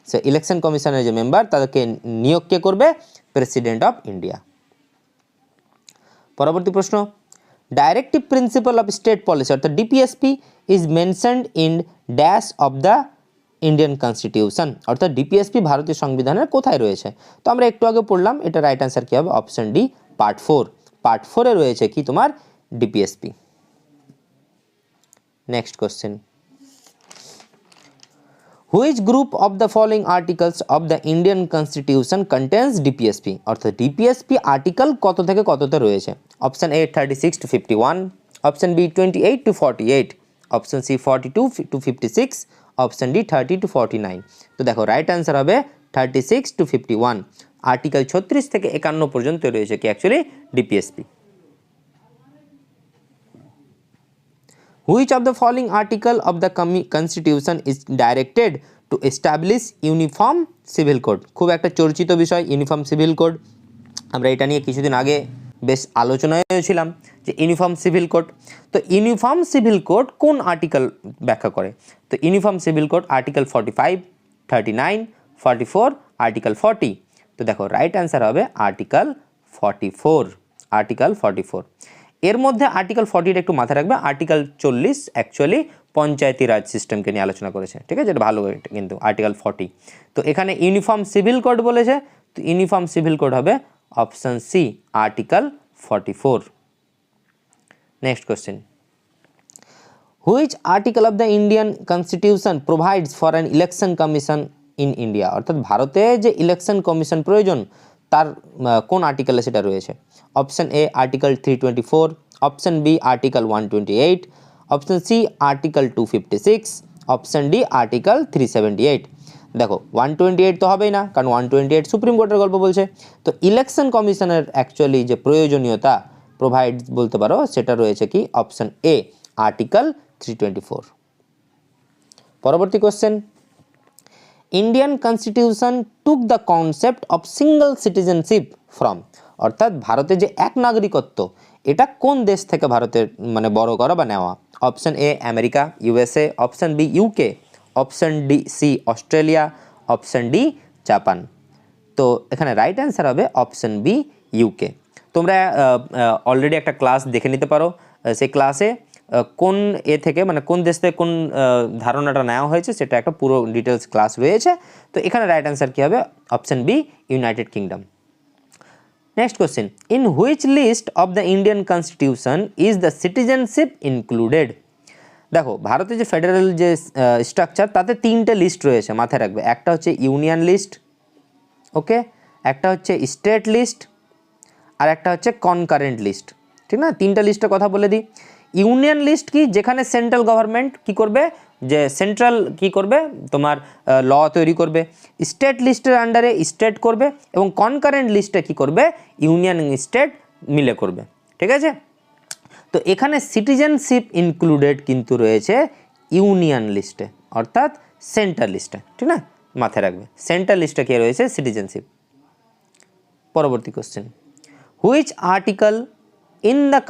সে ইলেকশন কমিশনের যে মেম্বার তাদেরকে নিয়োগ কে করবে? President of India. পরবর্তী প্রশ্ন, directive principle of state policy অর্থাৎ DPSP is mentioned in dash of the Indian constitution? অর্থাৎ ডিপিএসপি ভারতীয় সংবিধানের কোথায় রয়েছে? তো আমরা একটু আগে পড়লাম, এটা রাইট অ্যান্সার কী হবে? Option D part 4। পার্ট 4-এ রয়েছে কি তোমার DPSP. Next question, which group of the following articles of the Indian constitution contains DPSP? অর্থাৎ ডিপিএসপি আর্টিকেল কত থেকে কততে রয়েছে? Option A 36 to 51, option B 28 to 48, option C 42 to 56, option D 30 to 49। তো দেখো রাইট অ্যান্সার হবে 36 to 51। আর্টিকেল 36 থেকে 51 পর্যন্ত রয়েছে কি actually DPSP. Which of the following article of the constitution is directed to establish uniform civil code? খুব একটা চর্চিত বিষয় ইউনিফর্ম সিভিল কোড। আমরা এটা নিয়ে কিছুদিন আগে বেশ আলোচনায় ছিলাম যে ইউনিফর্ম সিভিল কোড। তো ইউনিফর্ম সিভিল কোড কোন আর্টিকেল ব্যাখ্যা করে? তো uniform civil code article 45, 39, 44, article 40। তো দেখো রাইট অ্যান্সার হবে আর্টিকেল 44, আর্টিকেল 44। এর মধ্যে আর্টিকেল 40 একটু মাথায় রাখবে। আর্টিকেল 40 অ্যাকচুয়ালি পঞ্চায়েতি রাজ সিস্টেমকে নিয়ে আলোচনা করেছে, ঠিক আছে, এটা ভালো কিন্তু আর্টিকেল 40। তো এখানে ইউনিফর্ম সিভিল কোড বলেছে, তো ইউনিফর্ম সিভিল কোড হবে option C article 44। Next question, which article of the Indian constitution provides for an election commission in India? অর্থাৎ ভারতে যে ইলেকশন কমিশন প্রয়োজন তার কোন আর্টিকেলে সেটা রয়েছে? Option A article 324, option B article 128, option C article 256, option D article 378। দেখো 128 তো হবেই না, কারণ 128 সুপ্রিম কোর্টের গল্প বলছে। তো ইলেকশন কমিশনের অ্যাকচুয়ালি যে প্রয়োজনীয়তা প্রোভাইড বলতে পারো সেটা রয়েছে কি অপশন এ আর্টিকেল 324। পরবর্তী question, Indian constitution took the concept of single citizenship from? অর্থাৎ ভারতে যে এক নাগরিকত্ব এটা কোন দেশ থেকে ভারতের মানে বড় করা বা নেওয়া? Option A America USA, option B UK, option D C Australia, option D Japan. তো এখানে রাইট অ্যান্সার হবে অপশন বি ইউকে। তোমরা অলরেডি একটা ক্লাস দেখে নিতে পারো, সেই ক্লাসে কোন এ থেকে মানে কোন দেশ থেকে কোন ধারণাটা নেওয়া হয়েছে সেটা একটা পুরো ডিটেলস ক্লাস রয়েছে। তো এখানে রাইট অ্যান্সার কী হবে? Option B, United Kingdom. Next question, in which list of the Indian constitution is the citizenship included? দেখো ভারতের যে ফেডারেল যে স্ট্রাকচার তাতে তিনটে লিস্ট রয়েছে, মাথায় রাখবে। একটা হচ্ছে ইউনিয়ন লিস্ট, ওকে, একটা হচ্ছে স্টেট লিস্ট, আর একটা হচ্ছে কনকারেন্ট লিস্ট, ঠিক না? তিনটা লিস্টের কথা বলে দিই। ইউনিয়ন লিস্ট কি? যেখানে সেন্ট্রাল গভর্নমেন্ট কি করবে, যে সেন্ট্রাল কি করবে তোমার ল তৈরি করবে। স্টেট লিস্টের আন্ডারে স্টেট করবে, এবং কনকারেন্ট লিস্টে কি করবে, ইউনিয়ন স্টেট মিলে করবে, ঠিক আছে? তো এখানে সিটিজেনশিপ ইনক্লুডেড কিন্তু রয়েছে ইউনিয়ন লিস্টে, অর্থাৎ সেন্ট্রাল লিস্টে, ঠিক না? মাথায় রাখবে সেন্ট্রাল লিস্টে কে রয়েছে, সিটিজেনশিপ। পরবর্তী question, which article in the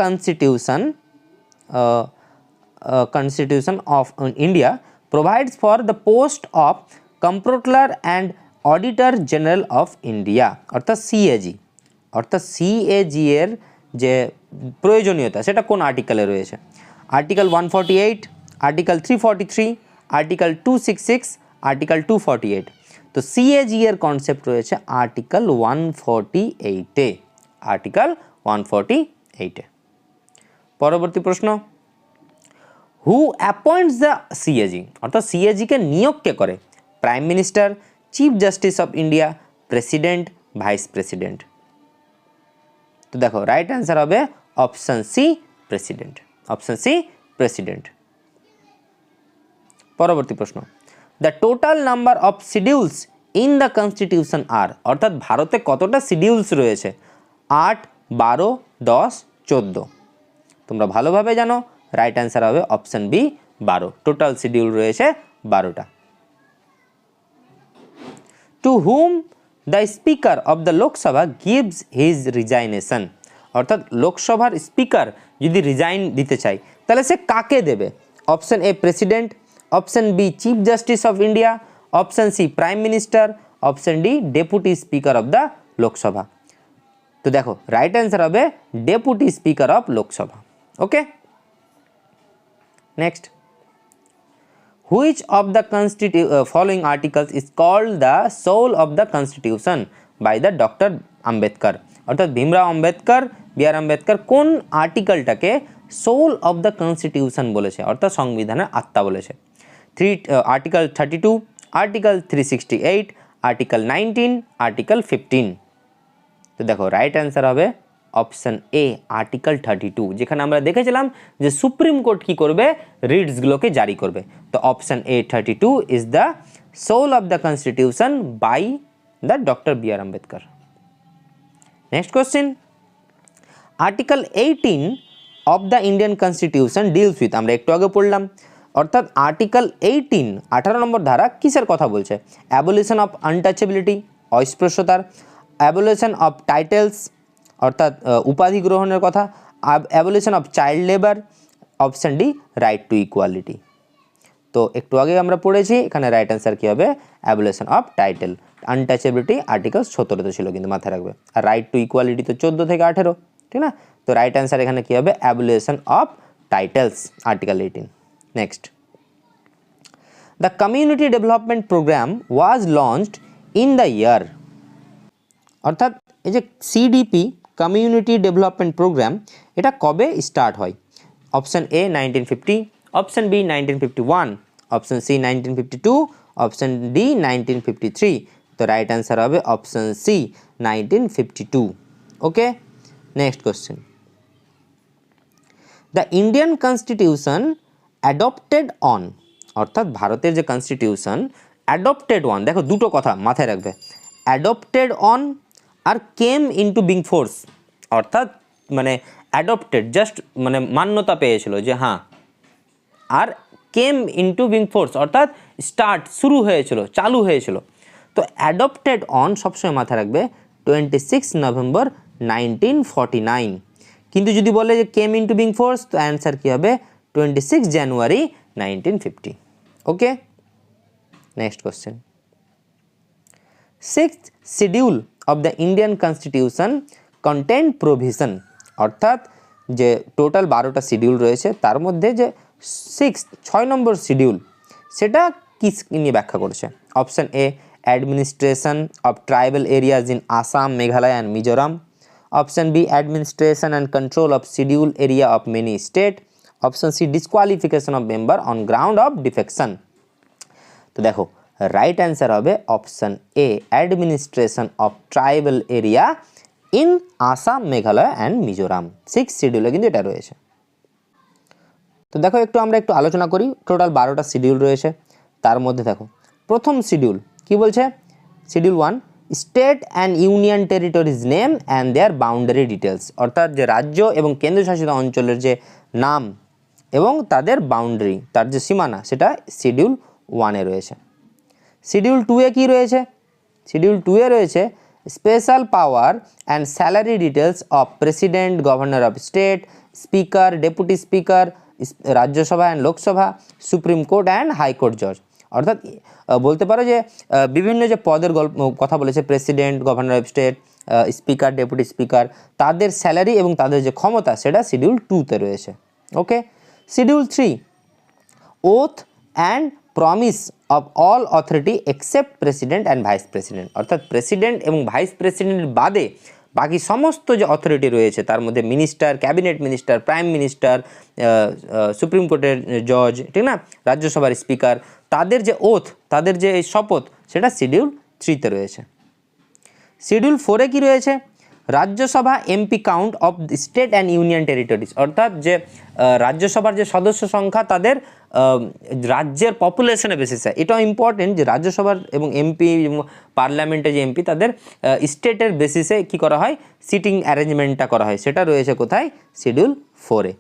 constitution of India provides for the post of comptroller and auditor general of India, অর্থাৎ সিএজি, অর্থাৎ সিএজি এর যে প্রয়োজনীয়তা সেটা কোন আর্টিকেলে রয়েছে? Article 148, article 343, article 266, article 248। তো সিএজি এর কনসেপ্ট রয়েছে আর্টিকেল 148-এ, আর্টিকেল 148-এ। পরবর্তী প্রশ্ন, হু অ্যাপয়েন্টস দ্য সিএজি, অর্থাৎ সিএজিকে নিয়োগ কে করে? Prime minister, chief justice of India, president, vice president. তো দেখো রাইট অ্যান্সার হবে option C, president. Option C, president. পরবর্তী প্রশ্ন, the total number of schedules in the constitution are, অর্থাৎ ভারতে কতটা শিডিউলস রয়েছে? 8, 12, 10, 14। তোমরা ভালোভাবে জানো রাইট অ্যান্সার হবে অপশন বি, 12। টোটাল শিডিউল রয়েছে 12টা। To whom the speaker of the Lok Sabha gives his resignation, অর্থাৎ লোকসভার স্পিকার যদি রিজাইন দিতে চায় তাহলে সে কাকে দেবে? Option A president, option B chief justice of India, option C prime minister, option D deputy speaker of the Lok Sabha. তো দেখো রাইট অ্যান্সার হবে deputy speaker of Lok Sabha, okay. Next, which of the following articles is called the soul of the constitution by the doctor Ambedkar, অর্থাৎ ভীমরাও আম্বেদকর, বি আর আম্বেদকর কোন আর্টিকেলটাকে সোল অফ দ্য কনস্টিটিউশন বলেছে, অর্থাৎ সংবিধানের আত্মা বলেছে? Article 32, article 368, article 19, article 15। তো দেখো রাইট অ্যান্সার হবে অপশন এ, আর্টিকেল 32, যেখানে আমরা দেখেছিলাম যে সুপ্রিম কোর্ট কি করবে, রিটসগুলোকে জারি করবে। তো option A 32 is the soul of the constitution by the doctor B R Ambedkar. Next question, article 18 of the Indian constitution deals with, আমরা একটু আগে পড়লাম, অর্থাৎ আর্টিকেল 18, 18 নম্বর ধারা কিসের কথা বলছে? অ্যাবলিশন অফ আনটাচেবিলিটি, অস্পৃশ্যতার, অ্যাবলিশন অফ টাইটেলস, অর্থাৎ উপাধি গ্রহণের কথা, abolition of child labour, option D right to equality. তো একটু আগে আমরা পড়েছি, এখানে রাইট অ্যান্সার কী হবে? Abolition of title. Untouchability article 17-তে ছিল কিন্তু, মাথায় রাখবে। আর রাইট টু ইকুয়ালিটি তো 14 থেকে 18, ঠিক না? তো রাইট অ্যান্সার এখানে কী হবে? Abolition of titles, article 18। Next, the community development programme was launched in the year, অর্থাৎ এই যে সিডিপি কমিউনিটি ডেভেলপমেন্ট প্রোগ্রাম এটা কবে স্টার্ট হয়? Option A 1950, option B 1951, option C 1952, option D 1953। তো রাইট অ্যান্সার হবে option C 1952, okay. Next question, the Indian constitution adopted on, অর্থাৎ ভারতের যে কনস্টিটিউশন অ্যাডপ্টেড অন, দেখো দুটো কথা মাথায় রাখবে, অ্যাডপ্টেড অন আর কেম ইনটু বিং ফোর্স, অর্থাৎ মানে অ্যাডপ্টেড জাস্ট মানে মান্যতা পেয়েছিল যে হ্যাঁ, আর কেম ইনটু বিং ফোর্স অর্থাৎ স্টার্ট শুরু হয়েছিল, চালু হয়েছিল। তো অ্যাডপ্টেড অন সবসময় মাথায় রাখবে 26 নভেম্বর 1949, কিন্তু যদি বলে যে কেম ইনটু বিং ফোর্স তো অ্যান্সার কী হবে? 26 January 1950, okay. Next question, 6th schedule of the Indian constitution content provision, অর্থাৎ যে টোটাল 12টা শিডিউল রয়েছে তার মধ্যে যে 6 নম্বর শিডিউল সেটা কি নিয়ে ব্যাখ্যা করছে। Option A administration of tribal areas in Assam, Meghalaya and Mizoram. Option B administration and control of schedule area of many state. Option C disqualification of member on ground of defection. তো দেখো রাইট অ্যান্সার হবে option A administration of tribal area in Assam, Meghalaya and Mizoram. 6 শিডিউলে কিন্তু এটা রয়েছে। তো দেখো আমরা একটু আলোচনা করি। টোটাল 12টা শিডিউল রয়েছে, তার মধ্যে দেখো প্রথম শিডিউল কি বলছে। Schedule 1 state and union territories name and their boundary details, অর্থাৎ যে রাজ্য এবং কেন্দ্রশাসিত অঞ্চলের যে নাম এবং তাদের বাউন্ডারি, তার যে সীমানা, সেটা শিডিউল 1-এ রয়েছে। শিডিউল 2-এ কী রয়েছে? শিডিউল 2-এ রয়েছে special power and salary details of president, governor of state, speaker, deputy speaker, Rajya Sabha and Lok Sabha, supreme court and high court জজ। অর্থাৎ বলতে পারো যে বিভিন্ন যে পদের কথা বলেছে, president, governor of state, speaker, deputy speaker, তাদের স্যালারি এবং তাদের যে ক্ষমতা সেটা শিডিউল 2-তে রয়েছে। Okay. Schedule 3 oath and promise of all authority except president and vice president, অর্থাৎ প্রেসিডেন্ট এবং ভাইস প্রেসিডেন্ট বাদে বাকি সমস্ত যে অথরিটি রয়েছে তার মধ্যে minister, cabinet minister, prime minister, supreme কোর্টের জজ, ঠিক না, রাজ্যসভার স্পিকার, তাদের যে ওথ, তাদের যে এই শপথ, সেটা শিডিউল 3-তে রয়েছে। শিডিউল 4-এ কী রয়েছে? Rajya Sabha MP count of state and union territories, অর্থাৎ যে রাজ্যসভার যে সদস্য সংখ্যা তাদের রাজ্যের পপুলেশনে বেসিসে। এটাও ইম্পর্টেন্ট যে রাজ্যসভার এবং এমপি এবং পার্লামেন্টে যে এমপি তাদের স্টেটের বেসিসে কী করা হয়, সিটিং অ্যারেঞ্জমেন্টটা করা হয়, সেটা রয়েছে কোথায়? শিডিউল 4-এ।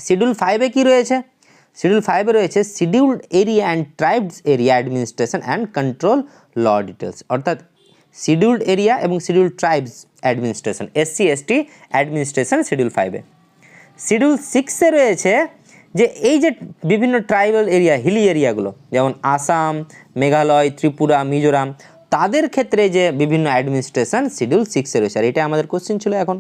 শিডিউল 5-এ কী রয়েছে? শিডিউল 5-এ রয়েছে scheduled area and tribes area administration and control law details, অর্থাৎ শিডিউলড এরিয়া এবং scheduled tribes administration, SC ST administration schedule 5-এ। শিডিউল 6-এ রয়েছে যে এই যে বিভিন্ন ট্রাইবাল এরিয়া, হিলি এরিয়াগুলো, যেমন আসাম, মেঘালয়, ত্রিপুরা, মিজোরাম, তাদের ক্ষেত্রে যে বিভিন্ন অ্যাডমিনিস্ট্রেশন শিডিউল 6-এ রয়েছে। আর এটা আমাদের কোশ্চেন ছিল এখন।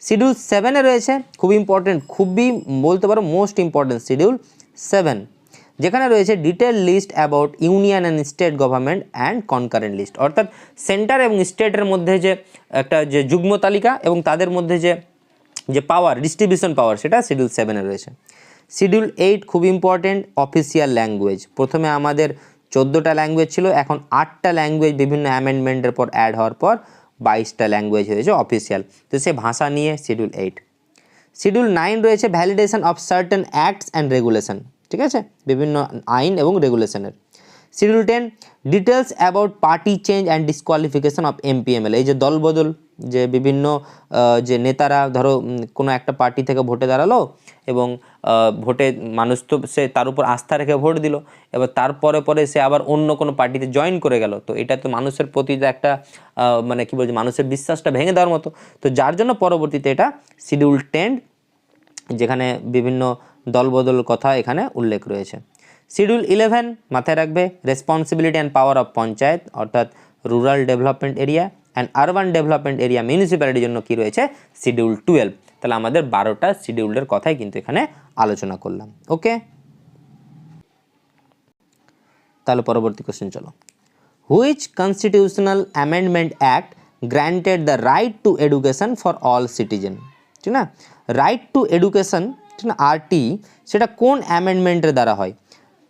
শিডিউল 7-এ রয়েছে খুব ইম্পর্টেন্ট, খুবই বলতে পারো মোস্ট ইম্পর্টেন্ট শিডিউল 7, যেখানে রয়েছে detail list about union and state government and concurrent list, অর্থাৎ সেন্টার এবং স্টেটের মধ্যে যে একটা যে যুগ্ম তালিকা এবং তাদের মধ্যে যে পাওয়ার, ডিস্ট্রিবিউশন পাওয়ার, সেটা শিডিউল 7-এ রয়েছে। শিডিউল 8 খুব ইম্পর্টেন্ট, অফিসিয়াল ল্যাঙ্গুয়েজ। প্রথমে আমাদের 14টা ল্যাঙ্গুয়েজ ছিল, এখন 8টা ল্যাঙ্গুয়েজ বিভিন্ন অ্যামেন্ডমেন্টের পর অ্যাড হওয়ার পর 22টা ল্যাঙ্গুয়েজ হয়েছে অফিসিয়াল। তো সে ভাষা নিয়ে শিডিউল 8। শিডিউল 9 রয়েছে validation of certain acts and regulation, ঠিক আছে, বিভিন্ন আইন এবং রেগুলেশনের। Schedule 10 details about party change and disqualification of MPML, এই যে দলবদল, যে বিভিন্ন যে নেতারা ধরো কোনো একটা পার্টি থেকে ভোটে দাঁড়ালো এবং ভোটে মানুষ তো সে তার উপর আস্থা রেখে ভোট দিল, এবার তারপরে পরে সে আবার অন্য কোনো পার্টিতে জয়েন করে গেল, তো এটা তো মানুষের প্রতি একটা মানে কী বলছে, মানুষের বিশ্বাসটা ভেঙে দেওয়ার মতো। তো যার জন্য পরবর্তীতে এটা শিডিউল 10, যেখানে বিভিন্ন দলবদল কথা এখানে উল্লেখ রয়েছে। শিডিউল 11 মাথায় রাখবে, responsibility and power of panchayat, অর্থাৎ rural development area and urban development area মিউনিসিপ্যালিটির জন্য কী রয়েছে? শিডিউল 12। তাহলে আমাদের 12টা শিডিউলের কথাই কিন্তু এখানে আলোচনা করলাম। ওকে, তাহলে পরবর্তী কোশ্চেন চলো। Which constitutional amendment act granted the right to education for all citizen, ঠিক না? রাইট টু এডুকেশন, ঠিক না, RT, সেটা কোন অ্যামেন্ডমেন্টের দ্বারা হয়?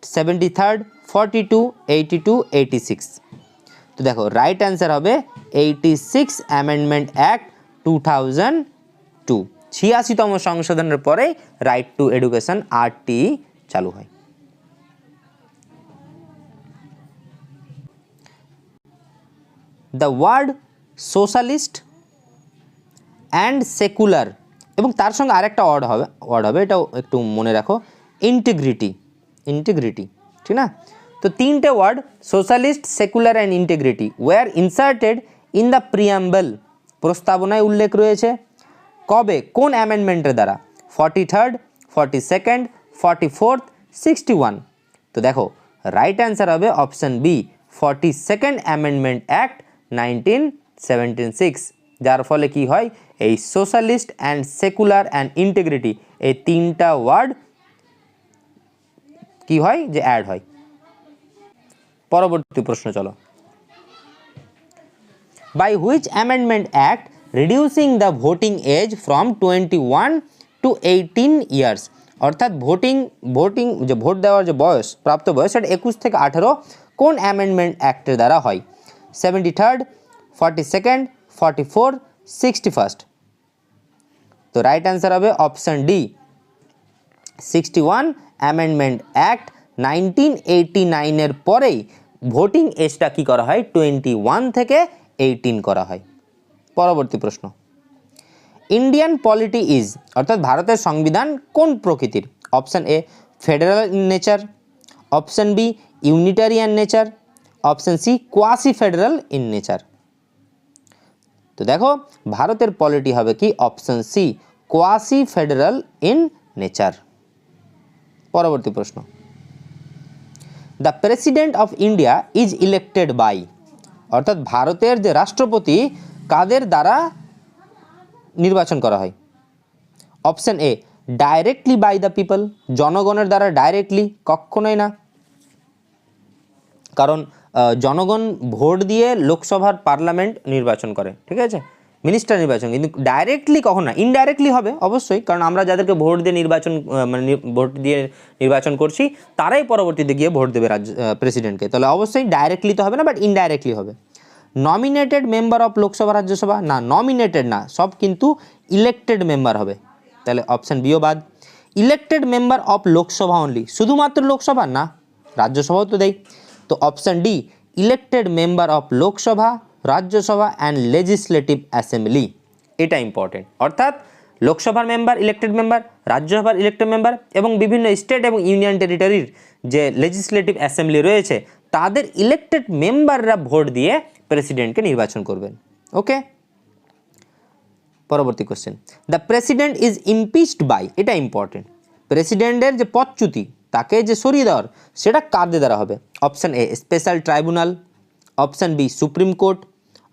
73rd, 42, 82, 86। তো দেখো রাইট অ্যান্সার হবে 86 অ্যামেন্ডমেন্ট অ্যাক্ট 2002। 86তম সংশোধনের পরেই রাইট টু এডুকেশন RT চালু হয়। The word socialist and secular, এবং তার সঙ্গে আরেকটা ওয়ার্ড হবে, এটাও একটু মনে রাখো, ইন্টিগ্রিটি, ঠিক না? তো 3টে word socialist, secular and integrity were inserted in the preamble, প্রস্তাবনায় উল্লেখ রয়েছে। কবে, কোন অ্যামেন্ডমেন্টের দ্বারা? 43rd, 42nd, 44th, 61। তো দেখো রাইট অ্যান্সার হবে option B, 42nd amendment act 1976। যার ফলে কি হয়, এই socialist and secular and integrity এই তিনটা ওয়ার্ড কি হয় যে অ্যাড হয়। পরবর্তী প্রশ্ন চলো। By which amendment act reducing the voting age from 21 to 18 years, অর্থাৎ ভোটিং যে ভোট দেওয়ার যে বয়স, প্রাপ্ত বয়স, সেটা 21 থেকে 18 কোন অ্যামেন্ডমেন্ট অ্যাক্টের দ্বারা হয়? 73rd, 42nd, 44, 61st। তো রাইট অ্যান্সার হবে অপশান ডি 61 অ্যামেন্ডমেন্ট অ্যাক্ট 1989 পরেই ভোটিং এজটা কী করা হয়, 21 থেকে 18 করা হয়। পরবর্তী প্রশ্ন, ইন্ডিয়ান পলিটি ইজ, অর্থাৎ ভারতের সংবিধান কোন প্রকৃতির? Option A federal in nature, option B unitarian nature, option C quasi federal in nature. তো দেখো ভারতের পলিটি হবে কি, option C quasi federal in nature. পরবর্তী প্রশ্ন, the president of India is elected by, অর্থাৎ ভারতের যে রাষ্ট্রপতি কাদের দ্বারা নির্বাচন করা হয়? Option A directly by the people, জনগণের দ্বারা ডাইরেক্টলি কখনোই না, কারণ জনগণ ভোট দিয়ে লোকসভার পার্লামেন্ট নির্বাচন করে, ঠিক আছে, মিনিস্টার নির্বাচন, কিন্তু ডাইরেক্টলি কখন না, ইনডাইরেক্টলি হবে অবশ্যই, কারণ আমরা যাদেরকে ভোট দিয়ে নির্বাচন ভোট দিয়ে নির্বাচন করছি তারাই পরবর্তীতে গিয়ে ভোট দেবে প্রেসিডেন্টকে, তাহলে অবশ্যই ডাইরেক্টলি তো হবে না, বাট ইনডাইরেক্টলি হবে। Nominated member of Lok Sabha Rajya Sabha, না নমিনেটেড না, সব কিন্তু ইলেক্টেড মেম্বার হবে, তাহলে অপশান বিও বাদ। Elected member of Lok Sabha only, শুধুমাত্র লোকসভা না, রাজ্যসভাও তো দেয়, তো option D elected member of Lok Sabha, Rajya Sabha and legislative assembly, এটা ইম্পর্টেন্ট, অর্থাৎ লোকসভার মেম্বার ইলেক্টেড মেম্বার, রাজ্যসভার ইলেক্টেড মেম্বার এবং বিভিন্ন স্টেট এবং ইউনিয়ন টেরিটরির যে লেজিসলেটিভ অ্যাসেম্বলি রয়েছে তাদের ইলেক্টেড মেম্বাররা ভোট দিয়ে প্রেসিডেন্টকে নির্বাচন করবেন। ওকে, পরবর্তী question, the president is impeached by, এটা ইম্পর্টেন্ট, প্রেসিডেন্টের যে পদচ্যুতি তাকে যে সরিয়ে দেওয়ার সেটা কাদের দ্বারা হবে? Option A special tribunal, option B supreme court,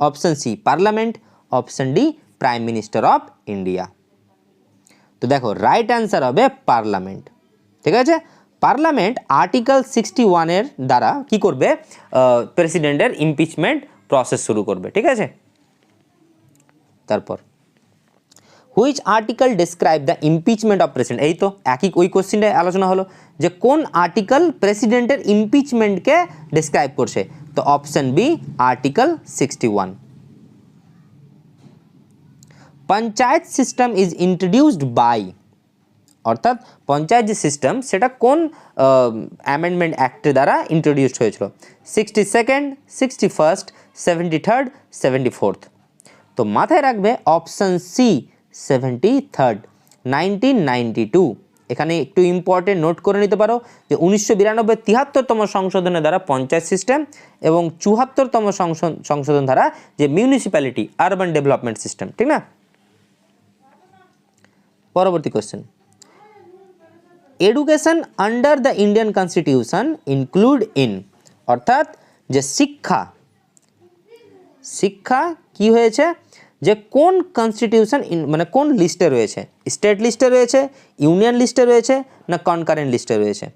option C parliament, option D prime minister of India. তো দেখো রাইট অ্যান্সার হবে পার্লামেন্ট, ঠিক আছে, পার্লামেন্ট আর্টিকেল 61 দ্বারা কি করবে, প্রেসিডেন্টের ইমপিচমেন্ট প্রসেস শুরু করবে, ঠিক আছে। তারপর which article describe the impeachment of president, এই তো একই ওই কোশ্চেনটায় আলোচনা হলো যে কোন আর্টিকেল প্রেসিডেন্টের ইমপিচমেন্টকে ডেসক্রাইব করছে, তো option B article 61। Panchayat system is introduced by, অর্থাৎ পঞ্চায়েত যে সিস্টেম সেটা কোন অ্যামেন্ডমেন্ট অ্যাক্টের দ্বারা ইন্ট্রোডিউসড হয়েছিল? 62nd, 61st, 73rd, 74th। তো মাথায় রাখবে অপশান সি 73rd, 1992। এখানে একটু ইম্পর্টেন্ট নোট করে নিতে পারো যে 1992 73তম সংশোধনের দ্বারা পঞ্চায়েত সিস্টেম এবং 74তম সংশোধন দ্বারা যে মিউনিসিপ্যালিটি আরবান ডেভেলপমেন্ট সিস্টেম, ঠিক না। পরবর্তী question, education under the Indian constitution include in, অর্থাৎ যে শিক্ষা কি হয়েছে যে কোন কনস্টিটিউশন মানে কোন লিস্টে রয়েছে, স্টেট লিস্টে রয়েছে, ইউনিয়ন লিস্টে রয়েছে না কনকারেন্ট লিস্টে রয়েছে?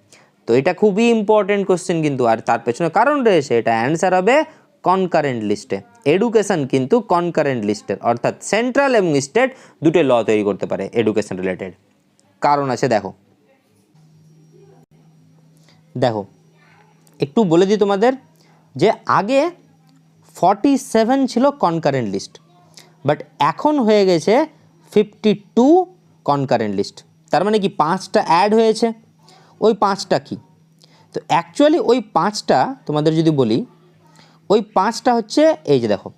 তো এটা খুবই ইম্পর্টেন্ট কোশ্চেন কিন্তু, আর তার পেছনে কারণ রয়েছে, এটা অ্যান্সার হবে কনকারেন্ট লিস্টে। এডুকেশন কিন্তু কনকারেন্ট লিস্টের, অর্থাৎ সেন্ট্রাল এবং স্টেট দুটো ল তৈরি করতে পারে এডুকেশন রিলেটেড। কারণ আছে দেখো একটু বলে দিই তোমাদের যে আগে 47 ছিল কনকারেন্ট লিস্ট, বাট এখন হয়ে গেছে 52 কনকারেন্ট লিস্ট। তার মানে কি 5টা অ্যাড হয়েছে। ওই 5টা কি? তো অ্যাকচুয়ালি ওই 5টা তোমাদের যদি বলি, ওই 5টা হচ্ছে এই যে দেখো,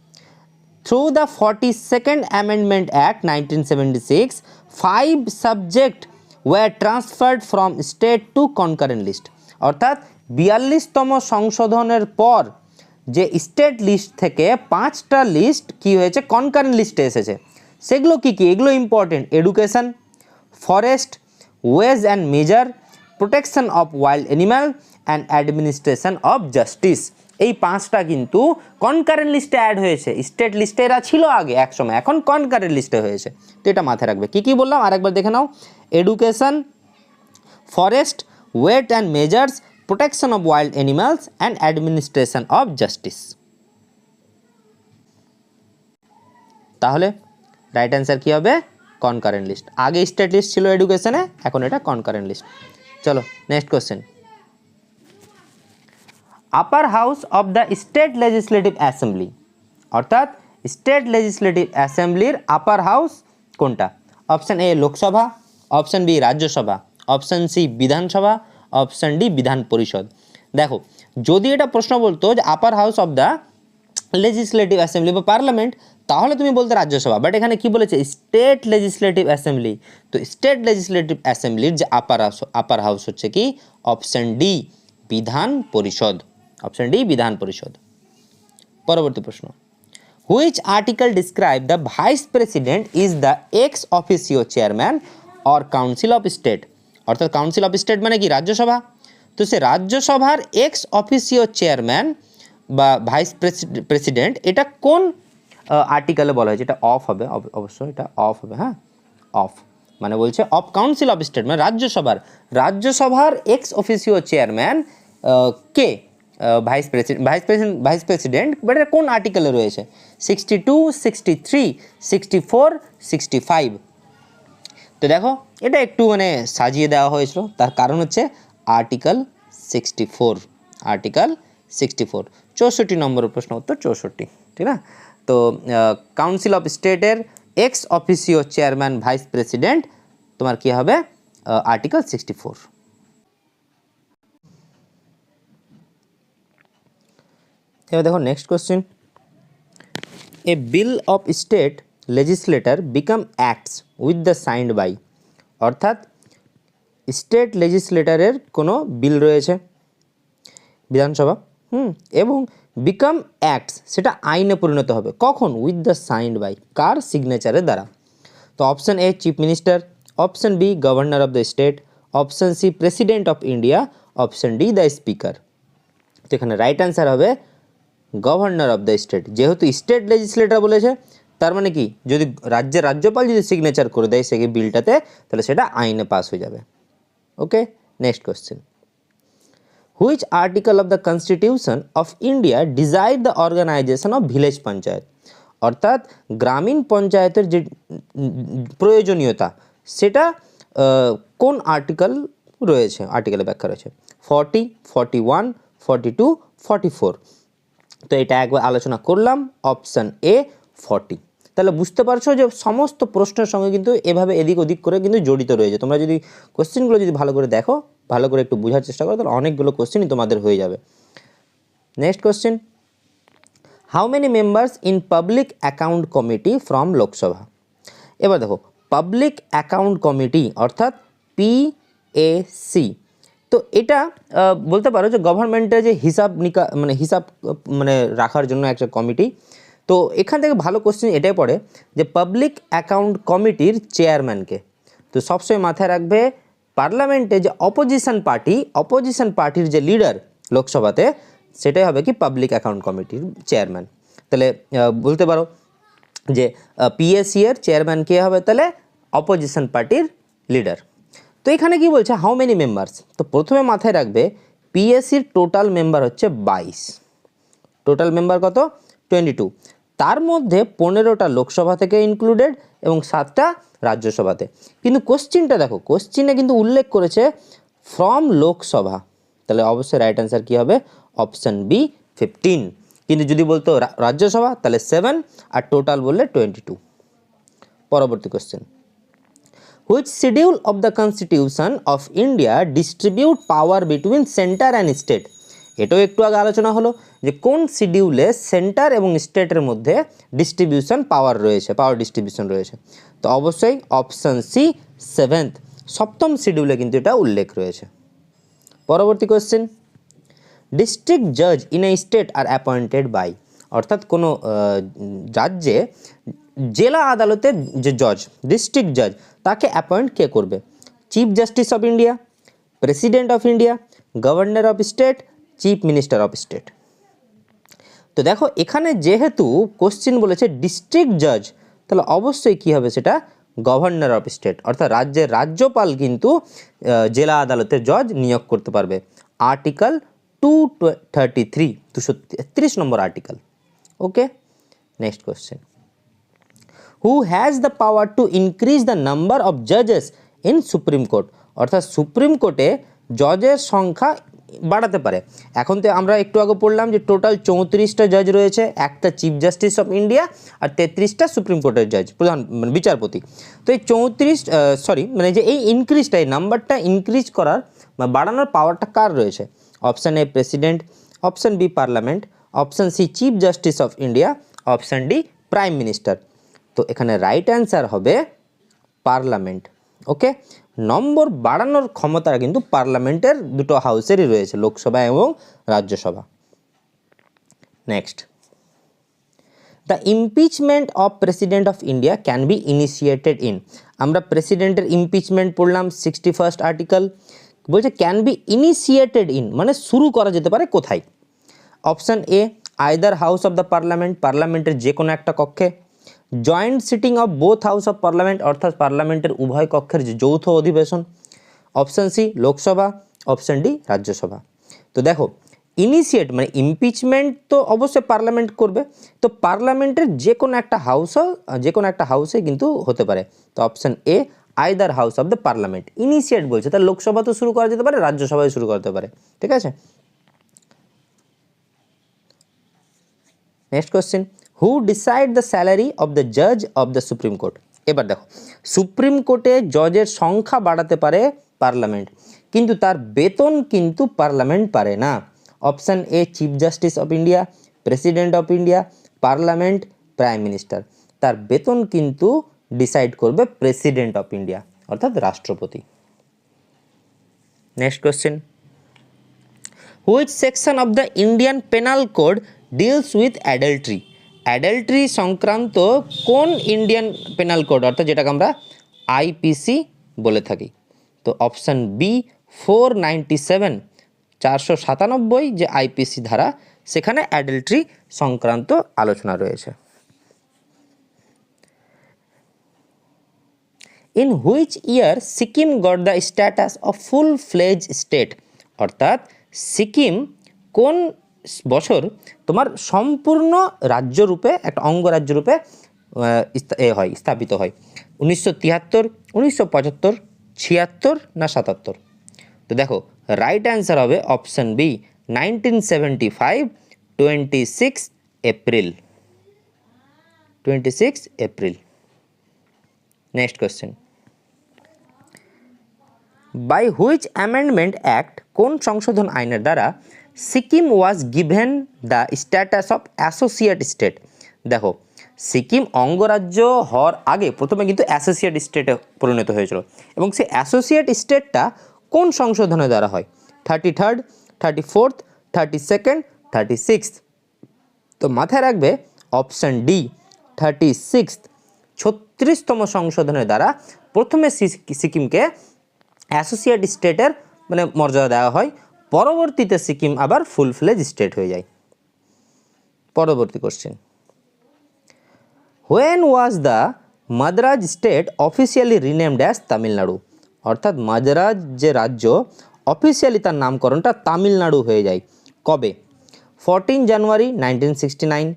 through the 42nd amendment act 1976 5 subject were transferred from state to concurrent list, অর্থাৎ 42তম সংশোধনের পর যে স্টেট লিস্ট থেকে 5টা লিস্ট কি হয়েছে কনকারেন্ট লিস্টে এসেছে। সেগুলো কি কি? এগুলো important: education, forest, weights and measure, protection of wild animal and administration of justice. এই 5টা কিন্তু কনকারেন্ট লিস্টে অ্যাড হয়েছে, স্টেট লিস্টে এরা ছিল আগে এক সময়, এখন কনকারেন্ট লিস্টে হয়েছে। তো এটা মাথায় রাখবে। কি কি বললাম আরেকবার দেখে নাও। Education, forest, weight and measures, protection of wild animals and administration of justice. তাহলে রাইট অ্যান্সার কী হবে? Concurrent list. আগে স্টেট লিস্ট ছিল এডুকেশনে, এখন এটা কনকারেন্ট লিস্ট। চলো next question. Upper house of the state legislative assembly, অর্থাৎ স্টেট লেজিসলেটিভ অ্যাসেম্বলির আপার হাউস কোনটা? Option A Lok Sabha, option B Rajya Sabha, option C Vidhan Sabha, option D Vidhan Parishad. দেখো, যদি এটা প্রশ্ন বলতো যে আপার house of the legislative assembly বা পার্লামেন্ট, তাহলে তুমি বলতে রাজ্যসভা। বাট এখানে কি বলেছে? State legislative assembly. তো স্টেট লেজিসলেটিভ অ্যাসেম্বলির যে আপার হাউস হচ্ছে কি? অপশান ডি বিধান পরিষদ। অপশান ডি বিধান পরিষদ। পরবর্তী প্রশ্ন। Which article describe the vice president is the ex officio chairman or council of state? অর্থাৎ কাউন্সিল অফ স্টেট মানে কি? রাজ্যসভা। তো সে রাজ্যসভার এক্স অফিসিও চেয়ারম্যান বা ভাইস প্রেসিডেন্ট, এটা কোন আর্টিকেলে বলা হয়েছে? এটা অফ হবে, অবশ্যই এটা অফ হবে। হ্যাঁ, অফ মানে বলছে অফ কাউন্সিল অফ স্টেট মানে রাজ্যসভার x officio chairman K? Vice president. But এটা কোন আর্টিকেলে রয়েছে? 62, 63, 64, 65। তো দেখো, এটা একটু মানে সাজিয়ে দেওয়া হয়েছিল, তার কারণ হচ্ছে আর্টিকেল 64। আর্টিকেল 64 64 নম্বরের প্রশ্ন, উত্তর 64, ঠিক না? তো কাউন্সিল অফ স্টেটের ex officio chairman vice president তোমার কি হবে? আর্টিকেল 64। এবার দেখো next question. A bill of state legislator become acts with the signed by, অর্থাৎ স্টেট লেজিসলেটরের কোনো বিল রয়েছে বিধানসভা, এবং বিকাম অ্যাক্টস, সেটা আইনে পরিণত হবে কখন? উইথ দ্য সাইন্ড বাই, কার? সিগনেচারের দ্বারা। তো option A chief minister, option B governor of the state, option C president of India, option D the speaker. তো এখানে রাইট অ্যান্সার হবে গভর্নর অফ দ্য স্টেট। যেহেতু স্টেট লেজিসলেটর বলেছে, তার মানে কি? যদি রাজ্যের রাজ্যপাল যদি সিগনেচার করে দেয় সেই বিলটাতে, তাহলে সেটা আইনে পাস হয়ে যাবে। Okay, next question. Which article of the constitution of India decide the organisation of village panchayat? অর্থাৎ গ্রামীণ পঞ্চায়েতের যে প্রয়োজনীয়তা, সেটা কোন আর্টিকেল রয়েছে? আর্টিকেলে ব্যাখ্যা রয়েছে 40, 41, 42, 44। তো এটা একবার আলোচনা করলাম, অপশান এ 40। তাহলে বুঝতে পারছো যে সমস্ত প্রশ্নের সঙ্গে কিন্তু এভাবে এদিক ওদিক করে কিন্তু জড়িত রয়েছে। তোমরা যদি কোশ্চেনগুলো যদি ভালো করে দেখো, ভালো করে একটু বোঝার চেষ্টা করো, তাহলে অনেকগুলো কোশ্চেনই তোমাদের হয়ে যাবে। Next question. How many members in public account committee from Lok Sabha? এবার দেখো, পাবলিক অ্যাকাউন্ট কমিটি অর্থাৎ PAC, তো এটা বলতে পারো যে গভর্নমেন্টের যে হিসাব রাখার জন্য একটা কমিটি। তো এখান থেকে ভালো কোশ্চেন এটাই পড়ে যে পাবলিক অ্যাকাউন্ট কমিটির চেয়ারম্যানকে। তো সবসময় মাথায় রাখবে, পার্লামেন্টে যে অপোজিশন পার্টির যে লিডার লোকসভাতে, সেটাই হবে কি? পাবলিক অ্যাকাউন্ট কমিটির চেয়ারম্যান। তাহলে বলতে পারো যে PAC এর চেয়ারম্যান কে হবে? তাহলে অপোজিশন পার্টির লিডার। তো এখানে কি বলছে? How many members. তো প্রথমে মাথায় রাখবে PACর টোটাল মেম্বার হচ্ছে 22। টোটাল মেম্বার কত? 22। তার মধ্যে 15টা লোকসভা থেকে ইনক্লুডেড এবং 7টা রাজ্যসভাতে। কিন্তু কোশ্চিনটা দেখো, কোশ্চিনে কিন্তু উল্লেখ করেছে ফ্রম লোকসভা, তাহলে অবশ্যই রাইট অ্যান্সার কী হবে? Option B 15। কিন্তু যদি বলতো রাজ্যসভা, তাহলে 7, আর টোটাল বললে 22। পরবর্তী question. Which schedule of the constitution of India distribute power between centre and state? এটাও একটু আগে আলোচনা হলো যে কোন শিডিউলে সেন্টার এবং স্টেটের মধ্যে পাওয়ার ডিস্ট্রিবিউশন রয়েছে। তো অবশ্যই অপশান সি 7th, 7ম শিডিউলে কিন্তু এটা উল্লেখ রয়েছে। পরবর্তী কোশ্চেন। ডিস্ট্রিক্ট জাজ in a state are appointed by, অর্থাৎ কোনো রাজ্যে জেলা আদালতের যে জজ, ডিস্ট্রিক্ট জাজ, তাকে অ্যাপয়েন্ট কে করবে? Chief justice of India, president of India, governor of state, chief minister of state. তো দেখো এখানে যেহেতু কোশ্চেন বলেছে ডিস্ট্রিক্ট জাজ, তাহলে অবশ্যই কী হবে সেটা গভর্নর অফ স্টেট, অর্থাৎ রাজ্যের রাজ্যপাল কিন্তু জেলা আদালতের জজ নিয়োগ করতে পারবে। আর্টিকেল 233, 233 নম্বর article. Okay, next question, who has the power to increase the number of জাজেস ইন সুপ্রিম কোর্ট, অর্থাৎ সুপ্রিম কোর্টে জজের সংখ্যা বাড়াতে পারে। এখন তো আমরা একটু আগে পড়লাম যে টোটাল 34টা জজ রয়েছে, একটা চিফ জাস্টিস অফ ইন্ডিয়া আর 33টা সুপ্রিম কোর্টের জজ, প্রধান মানে বিচারপতি। তো এই 34 মানে যে এই ইনক্রিজটা, এই নাম্বারটা ইনক্রিজ করার বা বাড়ানোর পাওয়ারটা কার রয়েছে? Option A president, option B parliament, option C chief justice of India, option D prime minister. তো এখানে রাইট অ্যান্সার হবে পার্লামেন্ট। ওকে, নম্বর বাড়ানোর ক্ষমতা কিন্তু পার্লামেন্টের দুটো হাউসেরই রয়েছে, লোকসভা এবং Rajya Sabha. Next, the impeachment of president of India can be initiated in, আমরা প্রেসিডেন্টের ইমপিচমেন্ট পড়লাম 61st আর্টিকেল, বলছে ক্যান বি ইনিশিয়েটেড ইন মানে শুরু করা যেতে পারে কোথায়? Option A either house of the parliament, পার্লামেন্টের যে কোনো একটা কক্ষে, joint sitting of both house of parliament, অর্থাৎ পার্লামেন্টের উভয় কক্ষের যে যৌথ অধিবেশন, option C Lok Sabha, option D Rajya Sabha. তো দেখো ইনিশিয়েট মানে ইমপিচমেন্ট তো অবশ্যই পার্লামেন্ট করবে, তো পার্লামেন্টের যে কোনো একটা হাউসে কিন্তু হতে পারে। তো option A either house of the parliament, initiate বলছে, তার লোকসভা তো শুরু করা যেতে পারে, রাজ্যসভায় শুরু করতে পারে। ঠিক আছে, next question, who decide the salary of the জাজ অফ দ্য সুপ্রিম কোর্ট। এবার দেখো সুপ্রিম কোর্টে জজের সংখ্যা বাড়াতে পারে পার্লামেন্ট, কিন্তু তার বেতন কিন্তু পার্লামেন্ট পারে না। Option A chief justice of India, president of India, parliament, prime minister. তার বেতন কিন্তু ডিসাইড করবে প্রেসিডেন্ট অফ ইন্ডিয়া, অর্থাৎ রাষ্ট্রপতি। Next question, which section of the Indian penal code deals with adultery, adultery সংক্রান্ত কোন ইন্ডিয়ান পেনাল কোড, অর্থাৎ যেটাকে আমরা আইপিসি বলে থাকি? তো অপশান বি 497, 497 যে আইপিসি ধারা, সেখানে অ্যাডাল্ট্রি সংক্রান্ত আলোচনা রয়েছে। In which year Sikkim got the status of full ফ্লেজ state, অর্থাৎ সিকিম কোন বছর তোমার সম্পূর্ণ রাজ্যরূপে একটা অঙ্গরাজ্যরূপে স্থাপিত হয়? 1973, 1975, 76 না 77? তো দেখো রাইট অ্যান্সার হবে option B 1975, 26 April, 26 April. Next question, by which amendment act, কোন সংশোধন আইনের দ্বারা Sikkim was given the status of associate state? দেখো সিকিম অঙ্গরাজ্য হওয়ার আগে প্রথমে কিন্তু অ্যাসোসিয়েট স্টেটে পরিণত হয়েছিল, এবং সেই অ্যাসোসিয়েট স্টেটটা কোন সংশোধনের দ্বারা হয়? 33rd, 34th, 32nd, 36th? তো মাথায় রাখবে অপশান ডি 36th, 36তম সংশোধনের দ্বারা প্রথমে সিকিমকে অ্যাসোসিয়েট স্টেটের মানে মর্যাদা দেওয়া হয়, পরবর্তীতে সিকিম আবার ফুল ফ্লেজ স্টেট হয়ে যায়। পরবর্তী question, when was the Madras state officially renamed as Tamil Nadu, অর্থাৎ মাদ্রাজ যে রাজ্য অফিসিয়ালি তার নামকরণটা তামিলনাড়ু হয়ে যায় কবে? 14 জানুয়ারি 1969,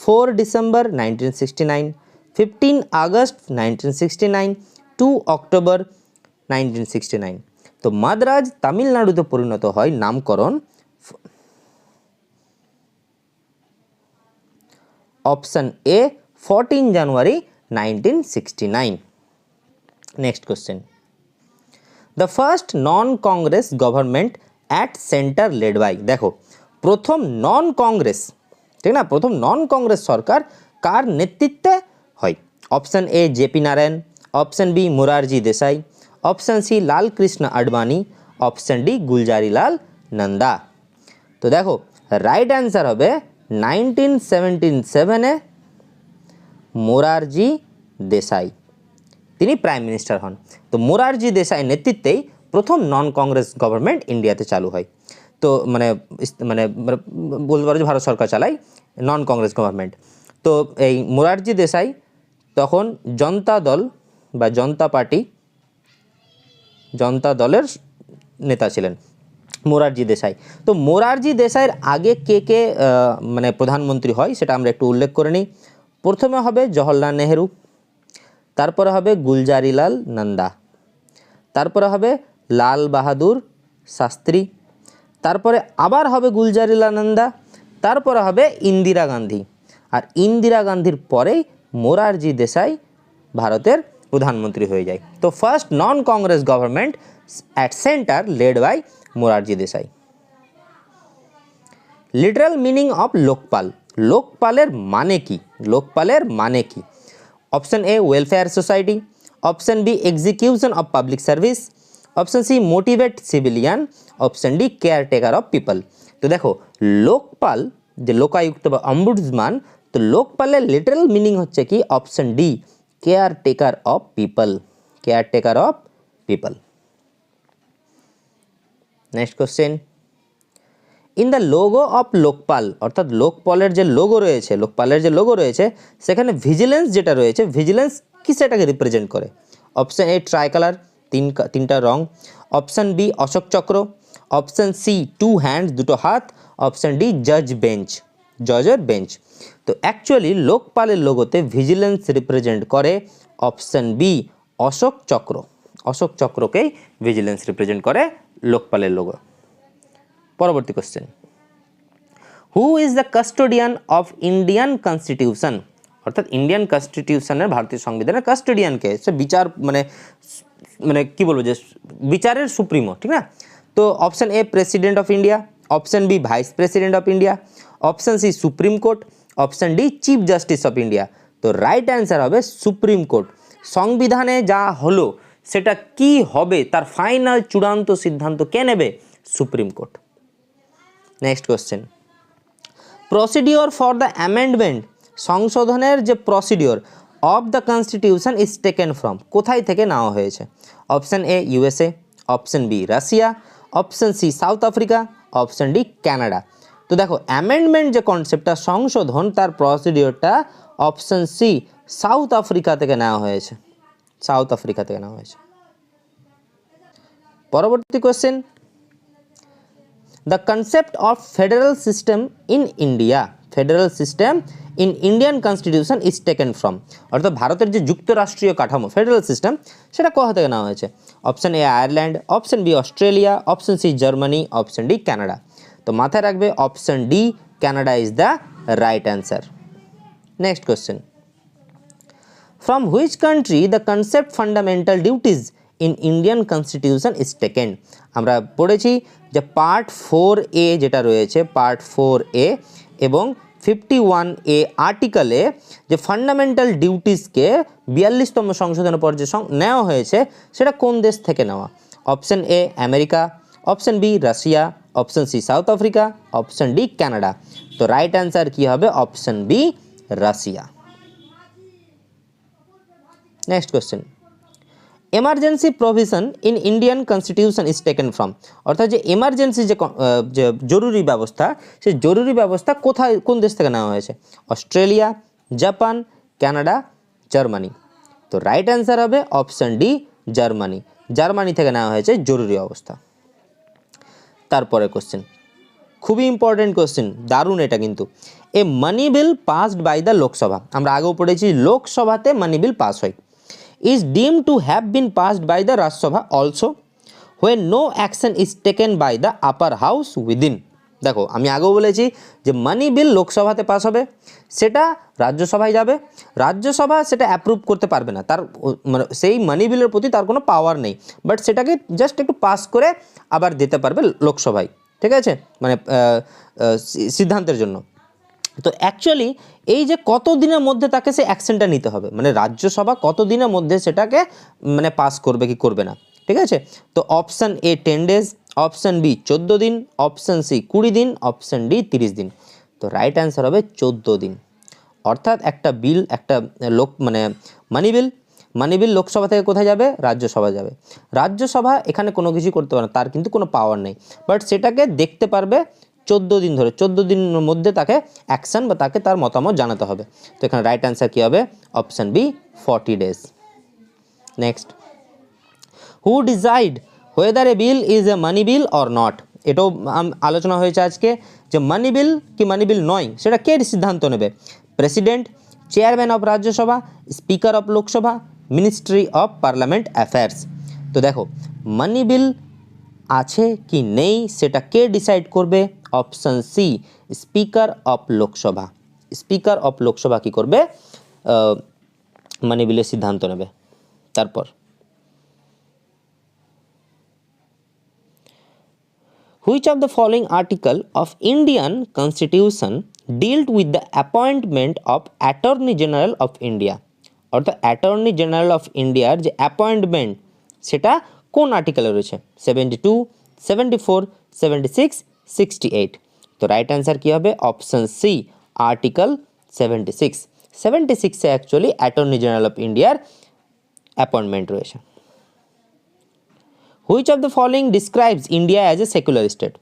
4 ডিসেম্বর 1969, 15 আগস্ট 1969, 2 অক্টোবর 1969? তো মাদ্রাজ তামিলনাড়ুতে পরিণত হয় নামকরণ option A 14 January 1969। Next question, the first non Congress government at centre led by, দেখো প্রথম নন কংগ্রেস, ঠিক না, প্রথম নন কংগ্রেস সরকার কার নেতৃত্বে হয়? Option A JP Narayan, option B Morarji Desai, option C Lalkrishna Advani, option D Gulzarilal Nanda? তো দেখো রাইট অ্যান্সার হবে 1977-এ মোরারজি দেশাই, তিনি প্রাইম মিনিস্টার হন। তো মোরারজি দেশাই নেতৃত্বেই প্রথম নন কংগ্রেস গভর্নমেন্ট ইন্ডিয়াতে চালু হয়। তো মানে মানে বলতে পারো যে ভারত সরকার চালায়, নন কংগ্রেস গভর্নমেন্ট। তো এই মোরারজি দেশাই তখন জনতা দল বা জনতা পার্টি, জনতা দলের নেতা ছিলেন মোরারজি দেশাই। তো মোরারজি দেশাইয়ের আগে কে কে মানে প্রধানমন্ত্রী হয় সেটা আমরা একটু উল্লেখ করে নিই। প্রথমে হবে জওহরলাল নেহেরু, তারপরে হবে গুলজারিলাল নন্দা, তারপরে হবে লাল বাহাদুর শাস্ত্রী, তারপরে আবার হবে গুলজারিলাল নন্দা, তারপরে হবে ইন্দিরা গান্ধী, আর ইন্দিরা গান্ধীর পরেই মোরারজি দেশাই ভারতের প্রধানমন্ত্রী হয়ে যায়। তো first non Congress government at centre led by Morarji Desai. Literal meaning of Lokpal, লোকপালের মানে কি? লোকপালের মানে কি? Option A welfare society, option B execution of public service, option C motivate civilian, option D caretaker of people. তো দেখো লোকপাল যে লোকায়ুক্ত বা অম্বুডসম্যান, তো লোকপালের লিটারাল মিনিং হচ্ছে কি option D caretaker of people, caretaker of people. Next question, in the logo of Lokpal, অর্থাৎ লোকপালের যে লোগো রয়েছে, লোকপালের যে লোগো রয়েছে সেখানে ভিজিলেন্স যেটা রয়েছে, ভিজিলেন্স কি সেটাকে রিপ্রেজেন্ট করে? অপশন এ ট্রাইকালার, তিনটা রং, অপশন বি অশোক চক্র, অপশন সি টু হ্যান্ডস দুটো হাত, অপশন ডি জাজ বেঞ্চ, জজের বেঞ্চ। তো অ্যাকচুয়ালি লোকপালের লোগোতে ভিজিলেন্স রিপ্রেজেন্ট করে অপশন বি অশোক চক্র, অশোক চক্রকেই ভিজিলেন্স রিপ্রেজেন্ট করে লোকপালের লোগো। পরবর্তী question, who is the custodian of Indian constitution, অর্থাৎ ইন্ডিয়ান কনস্টিটিউশনের, ভারতীয় সংবিধানের কাস্টোডিয়ানকে, সে বিচার মানে মানে কি বলবো যে বিচারের সুপ্রিমো, ঠিক না? তো option A president of India, option B vice president of India, option C supreme court, option D chief justice of India. তো রাইট অ্যান্সার হবে সুপ্রিম কোর্ট। সংবিধানে যা হলো সেটা কি হবে তার ফাইনাল চূড়ান্ত সিদ্ধান্ত কে নেবে? Supreme court. Next question, procedure for the amendment, সংশোধনের যে procedure of the constitution is taken from, কোথায় থেকে নেওয়া হয়েছে? Option A USA, option B Russia, option C South Africa, option D Canada. তো দেখো অ্যামেন্ডমেন্ট যে কনসেপ্টটা, সংশোধন, তার প্রসিডিওরটা অপশন সি সাউথ আফ্রিকা থেকে নেওয়া হয়েছে, সাউথ আফ্রিকা থেকে নেওয়া হয়েছে। পরবর্তী question, the concept of federal system in India, federal system in Indian constitution is taken from, অর্থাৎ ভারতের যে যুক্তরাষ্ট্রীয় কাঠামো ফেডারেল সিস্টেম সেটা কোথা থেকে নেওয়া হয়েছে? Option A Ireland, option B Australia, option C Germany, option D Canada. তো মাথায় রাখবে option D Canada is the right answer. Next question, from which country the concept fundamental duties in Indian constitution is taken? আমরা পড়েছি যে পার্ট 4A যেটা রয়েছে, পার্ট 4A এবং 51A আর্টিকেলে যে ফান্ডামেন্টাল ডিউটিসকে 42তম সংশোধনের পর যে নেওয়া হয়েছে সেটা কোন দেশ থেকে নেওয়া? Option A America, option B Russia, option C South Africa, option D Canada. তো রাইট অ্যান্সার কি হবে? Option B Russia. Next question, emergency provision in Indian constitution is taken from, অর্থাৎ যে এমার্জেন্সি যে জরুরি ব্যবস্থা, সেই জরুরি ব্যবস্থা কোথায়, কোন দেশ থেকে নেওয়া হয়েছে? Australia, Japan, Canada, Germany. তো রাইট অ্যান্সার হবে অপশন ডি জার্মানি, জার্মানি থেকে নেওয়া হয়েছে জরুরি অবস্থা। তারপরে কোশ্চেন, খুবই ইম্পর্টেন্ট কোশ্চেন, দারুণ এটা কিন্তু। এ money bill passed by the Lok Sabha, আমরা আগেও পড়েছি লোকসভাতে মানি বিল পাস হয়, is deemed to have been passed by the Rajya Sabha also when no action is taken by the upper house within। দেখো আমি আগেও বলেছি যে মানি বিল লোকসভাতে পাস হবে, সেটা রাজ্যসভায় যাবে, রাজ্যসভা সেটা অ্যাপ্রুভ করতে পারবে না, তার মানে সেই মানি বিলের প্রতি তার কোনো পাওয়ার নেই, বাট সেটাকে জাস্ট একটু পাস করে আবার দিতে পারবে লোকসভায়, ঠিক আছে, মানে সিদ্ধান্তের জন্য। তো অ্যাকচুয়ালি এই যে কত দিনের মধ্যে তাকে সে অ্যাকশনটা নিতে হবে, মানে রাজ্যসভা কত দিনের মধ্যে সেটাকে মানে পাস করবে কি করবে না, ঠিক আছে। তো option A 10 days, option B 14 দিন, অপশান সি 20 দিন, অপশান ডি 30 দিন। তো রাইট অ্যান্সার হবে 14 দিন। অর্থাৎ একটা বিল, একটা মানে মানি বিল মানি বিল লোকসভা থেকে কোথায় যাবে, রাজ্যসভা যাবে। রাজ্যসভা এখানে কোনো কিছু করতে পারে না, তার কিন্তু কোনো পাওয়ার নেই, বাট সেটাকে দেখতে পারবে 14 দিন ধরে, 14 দিনের মধ্যে তাকে অ্যাকশন বা তাকে তার মতামত জানাতে হবে। তো এখানে রাইট অ্যান্সার কী হবে, option B 40 days। Next, who decide whether a bill is a money bill or not, এটাও আলোচনা হয়েছে আজকে যে মানি বিল কি মানি বিল নয় সেটা কে সিদ্ধান্ত নেবে, president, chairman of Rajya Sabha, speaker of Lok Sabha, ministry of parliament affairs. তো দেখো মানি বিল আছে কি নেই সেটা কে ডিসাইড করবে, option C speaker of Lok Sabha. Speaker of Lok Sabha কী করবে, মানি বিলের সিদ্ধান্ত নেবে। তারপর which of the following article of Indian Constitution dealt with the appointment of Attorney General of India, অর্থাৎ অ্যাটর্নি জেনারেল অফ ইন্ডিয়ার যে অ্যাপয়েন্টমেন্ট সেটা কোন আর্টিকেলে রয়েছে, 72, 74, 76, 68। তো রাইট অ্যান্সার কী হবে, অপশান সি আর্টিকেল 76। 76-এ অ্যাকচুয়ালি অ্যাটর্নি জেনারেল অফ ইন্ডিয়ার অ্যাপয়েন্টমেন্ট রয়েছে। Which of the following describes India as a secular state,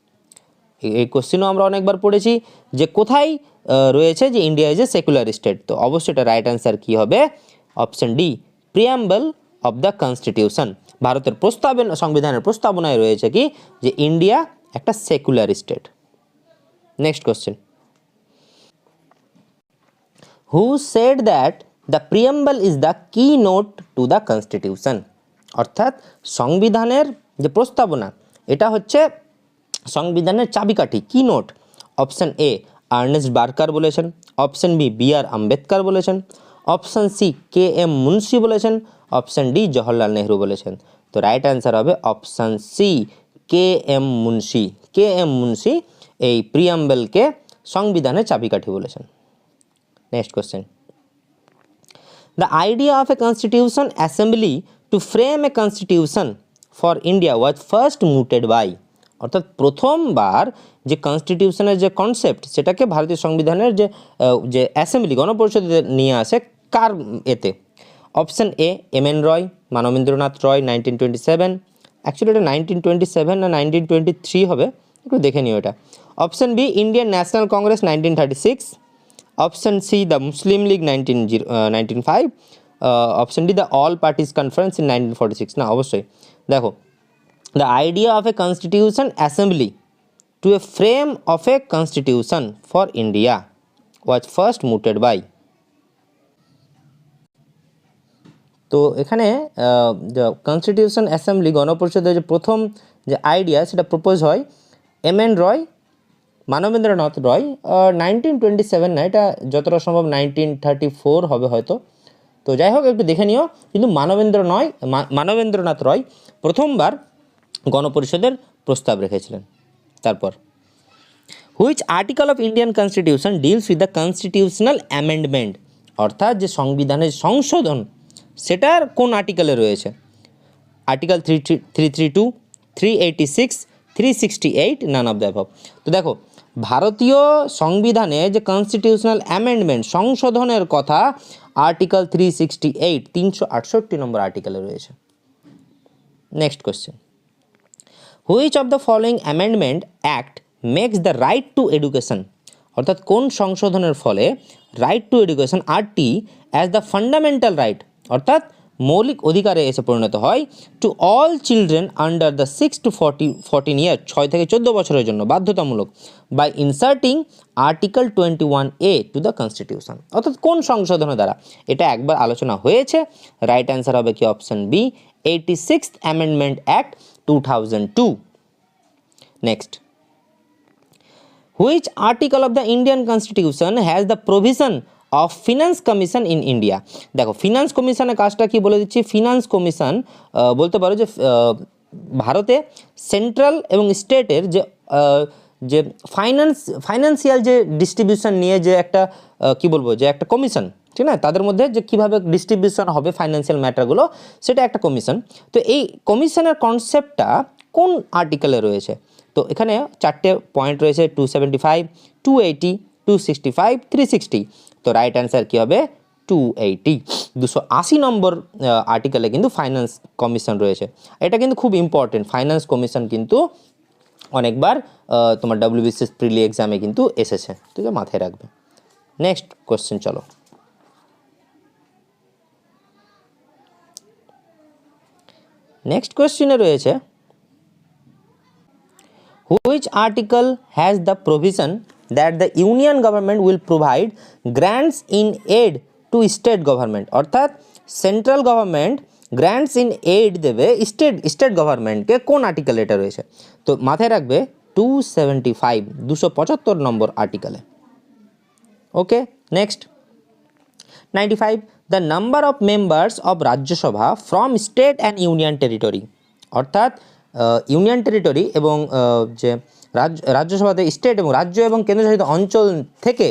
এই কোশ্চেনও আমরা অনেকবার পড়েছি যে কোথায় রয়েছে যে India is a secular state. তো অবশ্যই এটা রাইট অ্যান্সার কী হবে, option D preamble of the constitution. ভারতের সংবিধানের প্রস্তাবনায় রয়েছে কি যে ইন্ডিয়া একটা secular state. Next question, who said that the preamble is the key note to the constitution, অর্থাৎ সংবিধানের যে প্রস্তাবনা এটা হচ্ছে সংবিধানের চাবিকাঠি, key note. Option A Ernest Barker বলেছেন, অপশান বি বি.আর. আম্বেদকর বলেছেন, অপশান সি কে.এম. মুন্সি বলেছেন, অপশান ডি জওহরলাল নেহরু বলেছেন। তো রাইট অ্যান্সার হবে option C K M. Munshi. K M. Munshi এই প্রিয়াম্বলকে সংবিধানের চাবিকাঠি বলেছেন। Next question, the idea of a constitution assembly to frame a constitution for India was first mooted by, অর্থাৎ প্রথমবার যে কনস্টিটিউশনের যে কনসেপ্ট সেটাকে ভারতীয় সংবিধানের যে অ্যাসেম্বলি গণপরিষদে নিয়ে আসে কার এতে। Option A M N. Roy, Manabendranath Roy 1927, actually এটা 1927 না 1923 হবে, একটু দেখে নিও এটা। Option B Indian National Congress 1936, option C the Muslim League 1905, option D the all parties conference in 1946। না অবশ্যই দেখো, the idea of a constitution assembly to a frame of a constitution for India was first mooted by. তো এখানে কনস্টিটিউশন অ্যাসেম্বলি গণপরিষদের যে প্রথম যে আইডিয়া সেটা প্রপোজ হয় এম.এন. রয়, মানবেন্দ্রনাথ রয় 1927 না, এটা যতটা সম্ভব 1934 হবে হয়তো। তো যাই হোক একটু দেখে নিও, কিন্তু মানবেন্দ্রনাথ রয় প্রথমবার গণপরিষদের প্রস্তাব রেখেছিলেন। তারপর which article of Indian constitution deals with the constitutional amendment, অর্থাৎ যে সংবিধানের সংশোধন সেটার কোন আর্টিকেলে রয়েছে। Article 332, 386, 368, naan of the above. তো দেখো ভারতীয় সংবিধানে যে কনস্টিটিউশনাল অ্যামেন্ডমেন্ট সংশোধনের কথা আর্টিকেল 368 368 নম্বর আর্টিকেলে রয়েছে। Next question, which of the following amendment act makes the right to education, অর্থাৎ কোন সংশোধনের ফলে right to education RT as the fundamental right, অর্থাৎ মৌলিক অধিকারে এসে পরিণত হয় to all children under the 6 to 14 year, 6 থেকে 14 বছরের জন্য বাধ্যতামূলক, by inserting article 21A to the constitution, অর্থাৎ কোন সংশোধনের দ্বারা। এটা একবার আলোচনা হয়েছে, রাইট অ্যান্সার হবে কি option B 86th amendment act 2002। Next, which article of the Indian constitution has the provision of finance commission in India. দেখো ফিনান্স কমিশনের কাজটা কি বলে দিচ্ছি, ফিনান্স কমিশন বলতে পারো যে ভারতে সেন্ট্রাল এবং স্টেটের যে ফাইন্যান্সিয়াল যে ডিস্ট্রিবিউশন নিয়ে যে একটা কি বলবো যে একটা কমিশন, ঠিক না, তাদের মধ্যে যে কীভাবে ডিস্ট্রিবিউশন হবে ফাইন্যান্সিয়াল ম্যাটারগুলো সেটা একটা কমিশন। তো এই কমিশনের কনসেপ্টটা কোন আর্টিকেলে রয়েছে। তো এখানে 4টে পয়েন্ট রয়েছে, 275, 280, 265, 360। তো রাইট অ্যান্সার কী হবে 280 280 নম্বর আর্টিকেলে কিন্তু ফাইন্যান্স কমিশন রয়েছে। এটা কিন্তু খুব ইম্পর্টেন্ট, ফাইন্যান্স কমিশন কিন্তু অনেকবার তোমার WBCS প্রিলি এক্সামে কিন্তু এসেছে, ঠিক আছে, মাথায় রাখবে। নেক্সট কোশ্চেন চলো। নেক্সট কোশ্চেনে রয়েছে which article has the provision that the union government will provide grants in aid to state government, অর্থাৎ central government grants in aid দেবে স্টেট গভর্নমেন্টকে, কোন আর্টিকেল এটা রয়েছে? তো মাথায় রাখবে 275 275 নম্বর আর্টিকেলে। Okay, next 95 the number of members of Rajya Sabha from state and union territory, অর্থাৎ ইউনিয়ন টেরিটরি এবং যে রাজ্যসভাতে স্টেট এবং রাজ্য এবং কেন্দ্রশাসিত অঞ্চল থেকে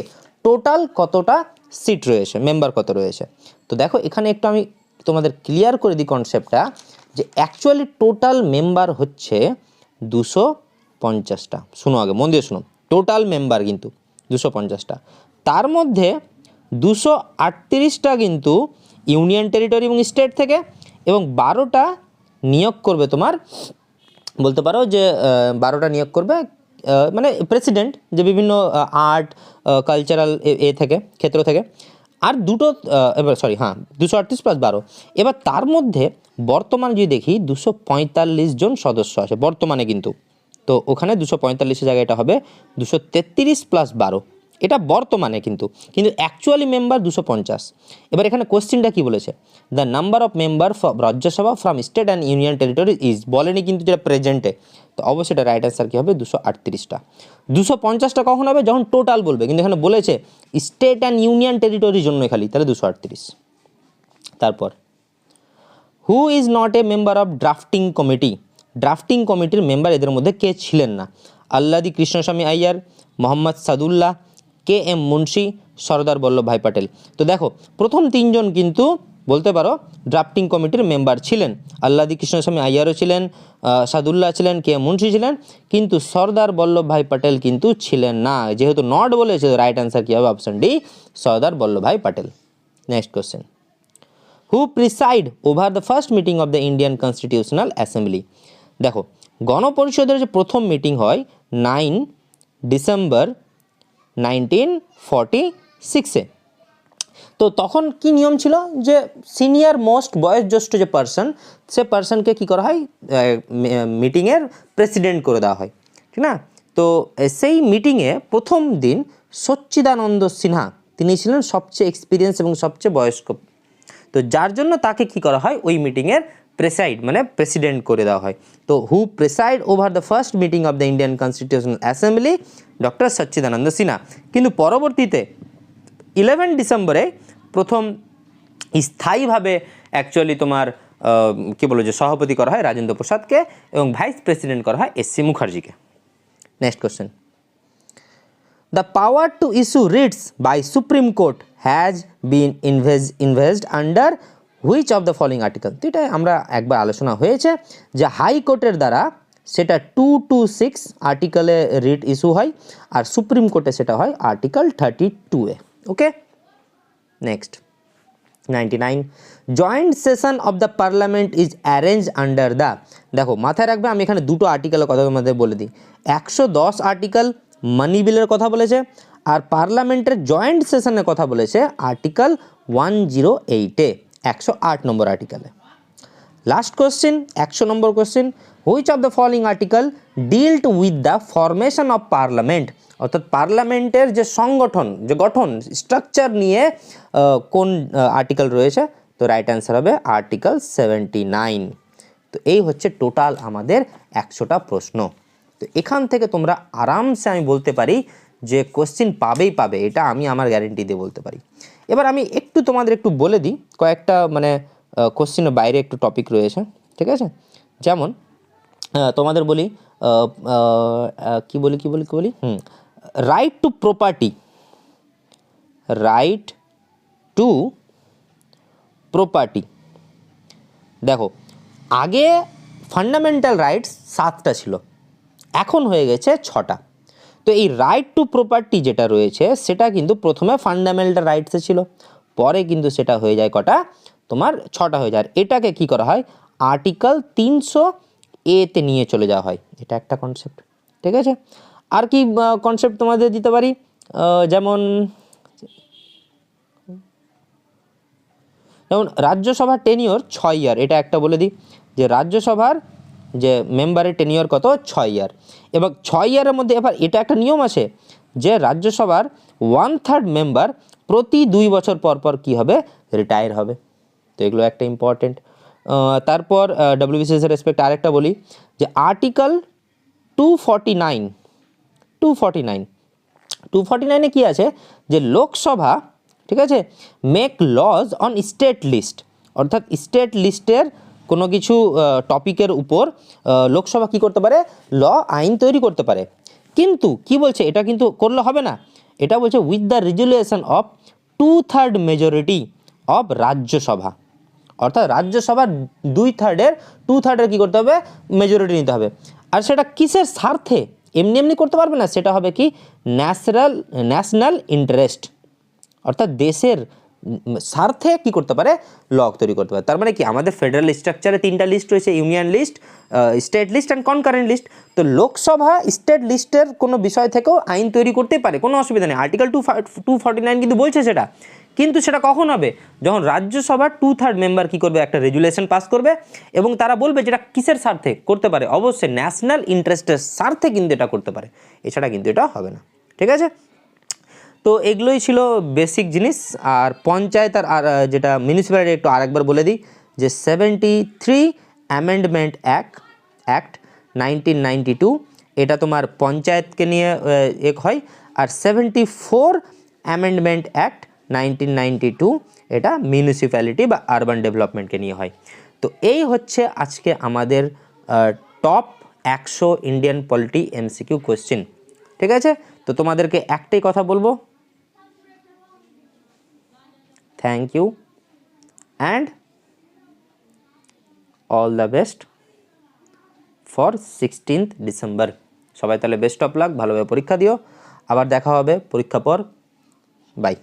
টোটাল কতটা সিট রয়েছে, মেম্বার কত রয়েছে। তো দেখো এখানে একটু আমি তোমাদের ক্লিয়ার করে দিই কনসেপ্টটা, যে অ্যাকচুয়ালি টোটাল মেম্বার হচ্ছে 250টা। শুনো আগে, মন দিয়ে শুনো, টোটাল মেম্বার কিন্তু 250টা, তার মধ্যে 238টা কিন্তু ইউনিয়ন টেরিটরি এবং স্টেট থেকে, এবং 12টা নিয়োগ করবে তোমার, বলতে পারো যে 12টা নিয়োগ করবে মানে প্রেসিডেন্ট, যে বিভিন্ন আর্ট কালচারাল থেকে ক্ষেত্র থেকে, আর দুটো এবার 238 + 12। এবার তার মধ্যে বর্তমানে যদি দেখি 245 জন সদস্য আছে বর্তমানে কিন্তু, তো ওখানে 245 জায়গায় এটা হবে 233 + 12, এটা বর্তমানে কিন্তু অ্যাকচুয়ালি মেম্বার 250। এবার এখানে কোশ্চেনটা কি বলেছে, the number of member Rajya Sabha from state and union territory is, বলেনি কিন্তু যেটা প্রেজেন্টে, তো অবশ্যই এটা রাইট অ্যান্সার কী হবে 238টা। 250টা কখন হবে, যখন টোটাল বলবে, কিন্তু এখানে বলেছে স্টেট অ্যান্ড ইউনিয়ন টেরিটরির জন্য খালি, তাহলে 238। তারপর who is not A member of drafting committee, drafting কমিটির মেম্বার এদের মধ্যে কে ছিলেন না? আল্লাদি কৃষ্ণস্বামী আইয়ার, মোহাম্মদ সাদুল্লাহ, KM মুন্সি, সর্দার বল্লভভাই প্যাটেল। তো দেখো প্রথম তিনজন কিন্তু বলতে পারো ড্রাফটিং কমিটির মেম্বার ছিলেন, আল্লাদি কৃষ্ণস্বামী আইয়ারও ছিলেন, সাদুল্লাহ ছিলেন, KM মুন্সি ছিলেন, কিন্তু সর্দার বল্লভভাই প্যাটেল কিন্তু ছিলেন না। যেহেতু নট বলেছে, রাইট অ্যান্সার কী হবে, option D, Sardar Vallabhbhai Patel. Next question, who preside over the first meeting of the Indian constitutional assembly? দেখো গণপরিষদের যে প্রথম মিটিং হয় 9 ডিসেম্বর 1946-এ, তো তখন কি নিয়ম ছিল, যে সিনিয়র মোস্ট বয়োজ্যেষ্ঠ যে পার্সন, সে পার্সনকে কী করা হয়, মিটিংয়ের প্রেসিডেন্ট করে দেওয়া হয়, ঠিক না? তো সেই মিটিংয়ে প্রথম দিন সচ্চিদানন্দ সিনহা, তিনি ছিলেন সবচেয়ে এক্সপিরিয়েন্স এবং সবচেয়ে বয়স্ক, তো যার জন্য তাকে কি করা হয়, ওই মিটিংয়ের প্রেসাইড মানে প্রেসিডেন্ট করে দেওয়া হয়। তো who preside over the first meeting of the Indian constitutional assembly, doctor Sachchidananda Sinha. কিন্তু পরবর্তীতে 11 ডিসেম্বরে প্রথম স্থায়ীভাবে অ্যাকচুয়ালি তোমার কী বলো যে সভাপতি করা হয় রাজেন্দ্র প্রসাদকে, এবং ভাইস প্রেসিডেন্ট করা হয় SC মুখার্জিকে। Next question, the power to issue writs by supreme court has been invest under which of the following article? তো এটা আমরা একবার আলোচনা হয়েছে, যে হাইকোর্টের দ্বারা সেটা 226 আর্টিকেলে রিট ইস্যু হয়, আর সুপ্রিম কোর্টে সেটা হয় আর্টিকেল 32-এ। Okay, next 99 joint session of the parliament is arrange under the, দেখো মাথায় রাখবে আমি এখানে দুটো আর্টিকেলের কথা তোমাদের বলে দিই, 110 আর্টিকেল মানি বিলের কথা বলেছে, আর পার্লামেন্টের জয়েন্ট সেশনের কথা বলেছে আর্টিকেল 108-এ, 108 নম্বর আর্টিকেলে। লাস্ট কোশ্চেন 100 নম্বর question, which of the following article dealt with the formation of parliament, অর্থাৎ পার্লামেন্টের যে সংগঠন, যে গঠন স্ট্রাকচার নিয়ে কোন আর্টিকেল রয়েছে? তো রাইট অ্যান্সার হবে আর্টিকেল 79। তো এই হচ্ছে টোটাল আমাদের 100টা প্রশ্ন। তো এখান থেকে তোমরা আরামসে আমি বলতে পারি যে কোশ্চেন পাবেই পাবে, এটা আমি আমার গ্যারেন্টি দিয়ে বলতে পারি। এবার আমি একটু তোমাদের একটু বলে দিই, কয়েকটা মানে কোশ্চেনের বাইরে একটু টপিক রয়েছে, ঠিক আছে? যেমন তোমাদের বলি কি বলি right two property, right two property. দেখো আগে ফান্ডামেন্টাল রাইটস 7টা ছিল, এখন হয়ে গেছে 6টা। তো এই রাইট টু প্রপার্টি যেটা রয়েছে সেটা কিন্তু প্রথমে ফান্ডামেন্টাল রাইটসে ছিল, পরে কিন্তু সেটা হয়ে যায় কটা, তোমার 6টা হয়ে যায়। আর এটাকে কি করা হয়, আর্টিকেল 300A-তে নিয়ে চলে যাওয়া হয়। এটা একটা কনসেপ্ট, ঠিক আছে। আর কি কনসেপ্ট তোমাদের দিতে পারি, যেমন রাজ্যসভার টেনিওর 6 ইয়ার, এটা একটা বলে দিই যে রাজ্যসভার যে মেম্বারের টেনিওর কত, 6 ইয়ার। এবং 6 ইয়ারের মধ্যে এবার এটা একটা নিয়ম আছে যে রাজ্যসভার 1/3 মেম্বার প্রতি 2 বছর পর পর কী হবে, রিটায়ার হবে। তো এগুলো একটা ইম্পর্টেন্ট। তারপর ডব্লিউবিসিএসের রেসপেক্ট আরেকটা বলি যে আর্টিকেল 249 কি আছে, যে লোকসভা, ঠিক আছে, make laws on state list, অর্থাৎ স্টেট লিস্টের কোনো কিছু টপিকের উপর লোকসভা কি করতে পারে, আইন তৈরি করতে পারে। কিন্তু কি বলছে, এটা কিন্তু করলে হবে না, এটা বলছে with the resolution of 2/3 majority of Rajya Sabha, অর্থাৎ রাজ্যসভার 2/3 কী করতে হবে, মেজরিটি নিতে হবে। আর সেটা কিসের স্বার্থে, এমনি এমনি করতে পারবে না, সেটা হবে কি ন্যাশনাল ইন্টারেস্ট, অর্থাৎ দেশের স্বার্থে কি করতে পারে, ল তৈরি করতে পারে। তার মানে কি, আমাদের ফেডারেল স্ট্রাকচারে 3টা লিস্ট রয়েছে, union list, state list and concurrent list. তো লোকসভা স্টেট লিস্টের কোনো বিষয় থেকেও আইন তৈরি করতে পারে, কোনো অসুবিধা নেই। আর্টিকেল 249 কিন্তু বলছে সেটা, কিন্তু সেটা কখন হবে, যখন রাজ্যসভার 2/3 মেম্বার কী করবে, একটা রেজুলেশন পাস করবে এবং তারা বলবে যেটা কিসের স্বার্থে করতে পারে, অবশ্যই ন্যাশনাল ইন্টারেস্টের স্বার্থে কিন্তু এটা করতে পারে, এছাড়া কিন্তু এটা হবে না, ঠিক আছে। তো এগুলোই ছিল বেসিক জিনিস। আর পঞ্চায়েত আর যেটা মিউনিসিপ্যালিটি একটু আরেকবার বলে দিই যে 73 অ্যামেন্ডমেন্ট অ্যাক্ট 1992, এটা তোমার পঞ্চায়েতকে নিয়ে এক হয়। আর 74 অ্যামেন্ডমেন্ট অ্যাক্ট 1992, এটা মিউনিসিপ্যালিটি বা আরবান ডেভেলপমেন্টকে নিয়ে হয়। তো এই হচ্ছে আজকে আমাদের top 100 Indian polity MCQ question, ঠিক আছে। তো তোমাদেরকে একটাই কথা বলবো, thank you and all the best for 16th December. সবাই তাহলে বেস্ট অফ লাক, ভালোভাবে পরীক্ষা দিও, আবার দেখা হবে পরীক্ষা পর, বাই।